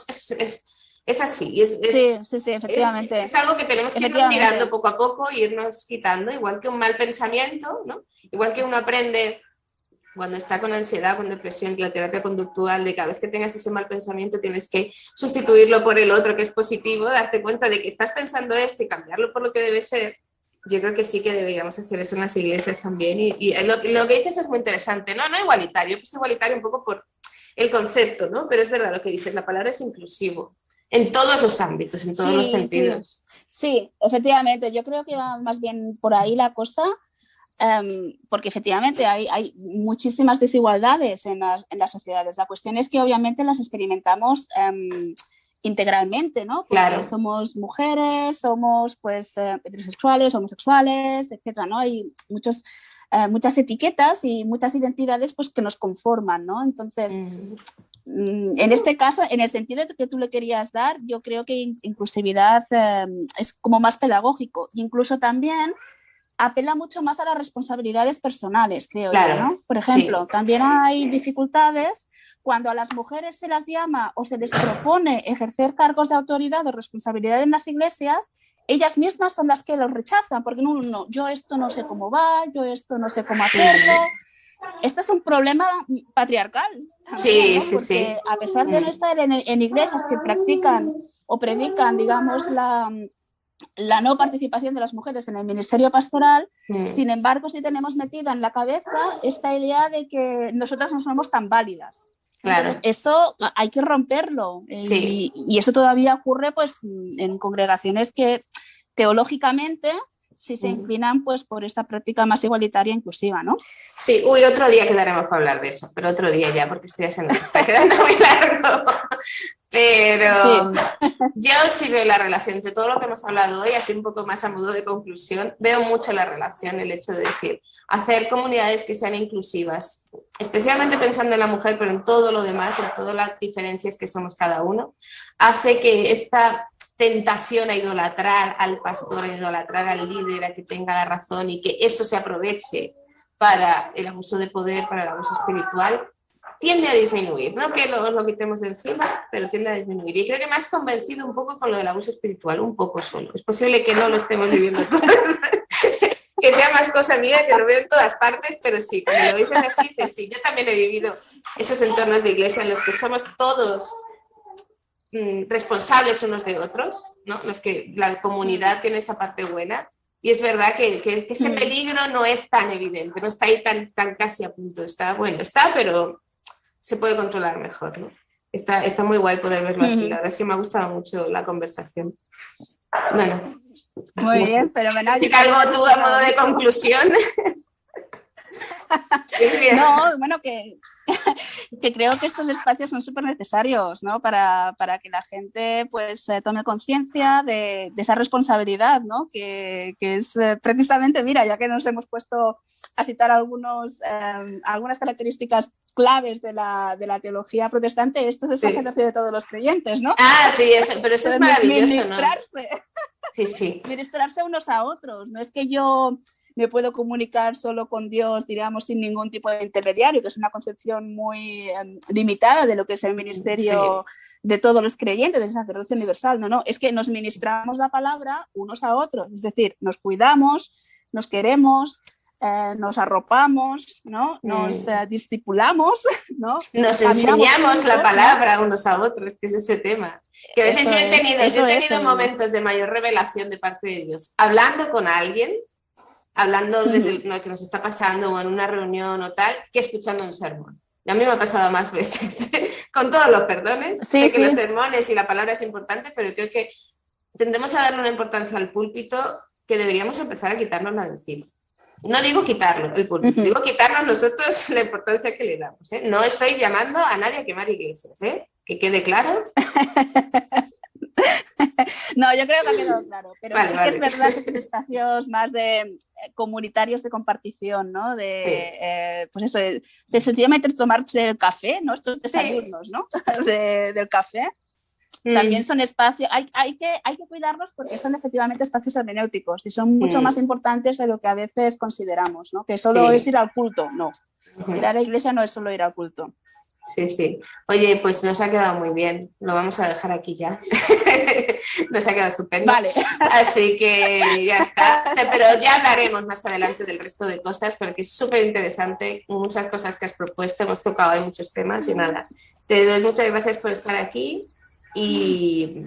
A: Es así.
B: Sí, efectivamente.
A: Es algo que tenemos que irnos mirando poco a poco e irnos quitando, igual que un mal pensamiento, ¿no? Igual que uno aprende cuando está con ansiedad, con depresión, que la terapia conductual, de cada vez que tengas ese mal pensamiento tienes que sustituirlo por el otro que es positivo, darte cuenta de que estás pensando esto y cambiarlo por lo que debe ser. Yo creo que sí que deberíamos hacer eso en las iglesias también. Y lo que dices es muy interesante, ¿no? No igualitario, pues igualitario un poco por el concepto, ¿no? Pero es verdad lo que dices, la palabra es inclusivo. En todos los ámbitos, en todos los sentidos.
B: Sí, efectivamente. Yo creo que va más bien por ahí la cosa, porque efectivamente hay muchísimas desigualdades en las sociedades. La cuestión es que obviamente las experimentamos integralmente, ¿no? Porque somos mujeres, somos pues heterosexuales, homosexuales, etcétera, ¿no? Hay muchas etiquetas y muchas identidades pues que nos conforman, ¿no? Entonces, en este caso, en el sentido que tú le querías dar, yo creo que inclusividad es como más pedagógico, e incluso también apela mucho más a las responsabilidades personales, creo yo, ¿no? Por ejemplo, también hay dificultades cuando a las mujeres se las llama o se les propone ejercer cargos de autoridad o responsabilidad en las iglesias, ellas mismas son las que los rechazan, porque no, yo esto no sé cómo va, yo esto no sé cómo hacerlo. Esto es un problema patriarcal también, ¿no? Porque a pesar de no estar en iglesias que practican o predican, digamos, la no participación de las mujeres en el ministerio pastoral, sin embargo, sí tenemos metida en la cabeza esta idea de que nosotras no somos tan válidas. Entonces, eso hay que romperlo. Y eso todavía ocurre pues, en congregaciones que teológicamente si se inclinan pues por esta práctica más igualitaria e inclusiva, ¿no?
A: Sí, otro día quedaremos para hablar de eso, pero otro día ya, porque esto ya se nos está quedando muy largo. Pero sí. Yo sí veo la relación entre todo lo que hemos hablado hoy, así un poco más a modo de conclusión, veo mucho la relación, el hecho de decir, hacer comunidades que sean inclusivas, especialmente pensando en la mujer, pero en todo lo demás, en todas las diferencias que somos cada uno, hace que esta tentación a idolatrar al pastor, a idolatrar al líder, a que tenga la razón y que eso se aproveche para el abuso de poder, para el abuso espiritual, tiende a disminuir, no que lo quitemos de encima, pero tiende a disminuir. Y creo que me has convencido un poco con lo del abuso espiritual, un poco solo. Es posible que no lo estemos viviendo todos, que sea más cosa mía, que lo veo en todas partes, pero sí, cuando lo dices así, dices, sí, yo también he vivido esos entornos de iglesia en los que somos todos responsables unos de otros, ¿no? Los que la comunidad tiene esa parte buena. Y es verdad que ese peligro no es tan evidente, no está ahí tan casi a punto. Está, pero se puede controlar mejor, ¿no? Está muy guay poder verlo así. La verdad es que me ha gustado mucho la conversación. Bueno.
B: Muy bien, fenomenal.
A: ¿Algo tú a modo de conclusión?
B: No, bueno, que creo que estos espacios son súper necesarios, ¿no? Para que la gente pues tome conciencia de esa responsabilidad, ¿no? Que es precisamente, mira, ya que nos hemos puesto a citar algunas características claves de la teología protestante, esto es el ejercicio de todos los creyentes, ¿no?
A: Ah, sí, pero eso es maravilloso,
B: ministrarse.
A: ¿no? Sí.
B: Ministrarse unos a otros, no es que yo me puedo comunicar solo con Dios, diríamos, sin ningún tipo de intermediario, que es una concepción muy limitada de lo que es el ministerio de todos los creyentes, del sacerdocio universal. No, es que nos ministramos la palabra unos a otros, es decir, nos cuidamos, nos queremos, nos arropamos, ¿no? Nos discipulamos, ¿no?
A: Nos enseñamos la palabra, ¿no? Unos a otros, que es ese tema. Que a veces yo he tenido momentos de mayor revelación de parte de Dios, hablando con alguien, hablando de lo que nos está pasando o en una reunión o tal, que escuchando un sermón. Y a mí me ha pasado más veces, con todos los perdones, sé que los sermones y la palabra es importante, pero creo que tendemos a darle una importancia al púlpito que deberíamos empezar a quitárnosla de encima. No digo quitarlo, el púlpito, digo quitarnos nosotros la importancia que le damos, ¿eh? No estoy llamando a nadie a quemar iglesias, ¿eh? Que quede claro.
B: No, yo creo que ha quedado claro, pero sí que es verdad que estos espacios más de comunitarios de compartición, ¿no? Pues eso, de sencillamente tomarse el café, ¿no? Estos desayunos, ¿no? Del café. También son espacios, hay que cuidarlos porque son efectivamente espacios hermenéuticos y son mucho más importantes de lo que a veces consideramos, ¿no? Que solo es ir al culto, no. Ir a la iglesia no es solo ir al culto.
A: Sí. Oye, pues nos ha quedado muy bien. Lo vamos a dejar aquí ya. Nos ha quedado estupendo.
B: Vale.
A: Así que ya está. Pero ya hablaremos más adelante del resto de cosas, porque es súper interesante. Muchas cosas que has propuesto. Hemos tocado ahí muchos temas y nada. Te doy muchas gracias por estar aquí y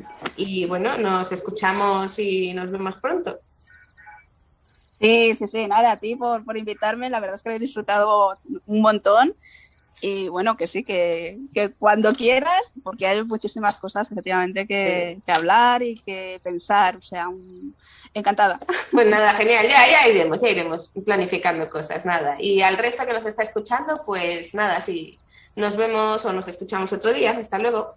A: bueno, nos escuchamos y nos vemos pronto.
B: Sí. Nada, a ti por invitarme. La verdad es que lo he disfrutado un montón. Y bueno, que sí, que cuando quieras, porque hay muchísimas cosas efectivamente que hablar y que pensar, o sea, encantada.
A: Pues nada, genial, ya iremos planificando cosas, nada. Y al resto que nos está escuchando, pues nada, sí, nos vemos o nos escuchamos otro día. Hasta luego.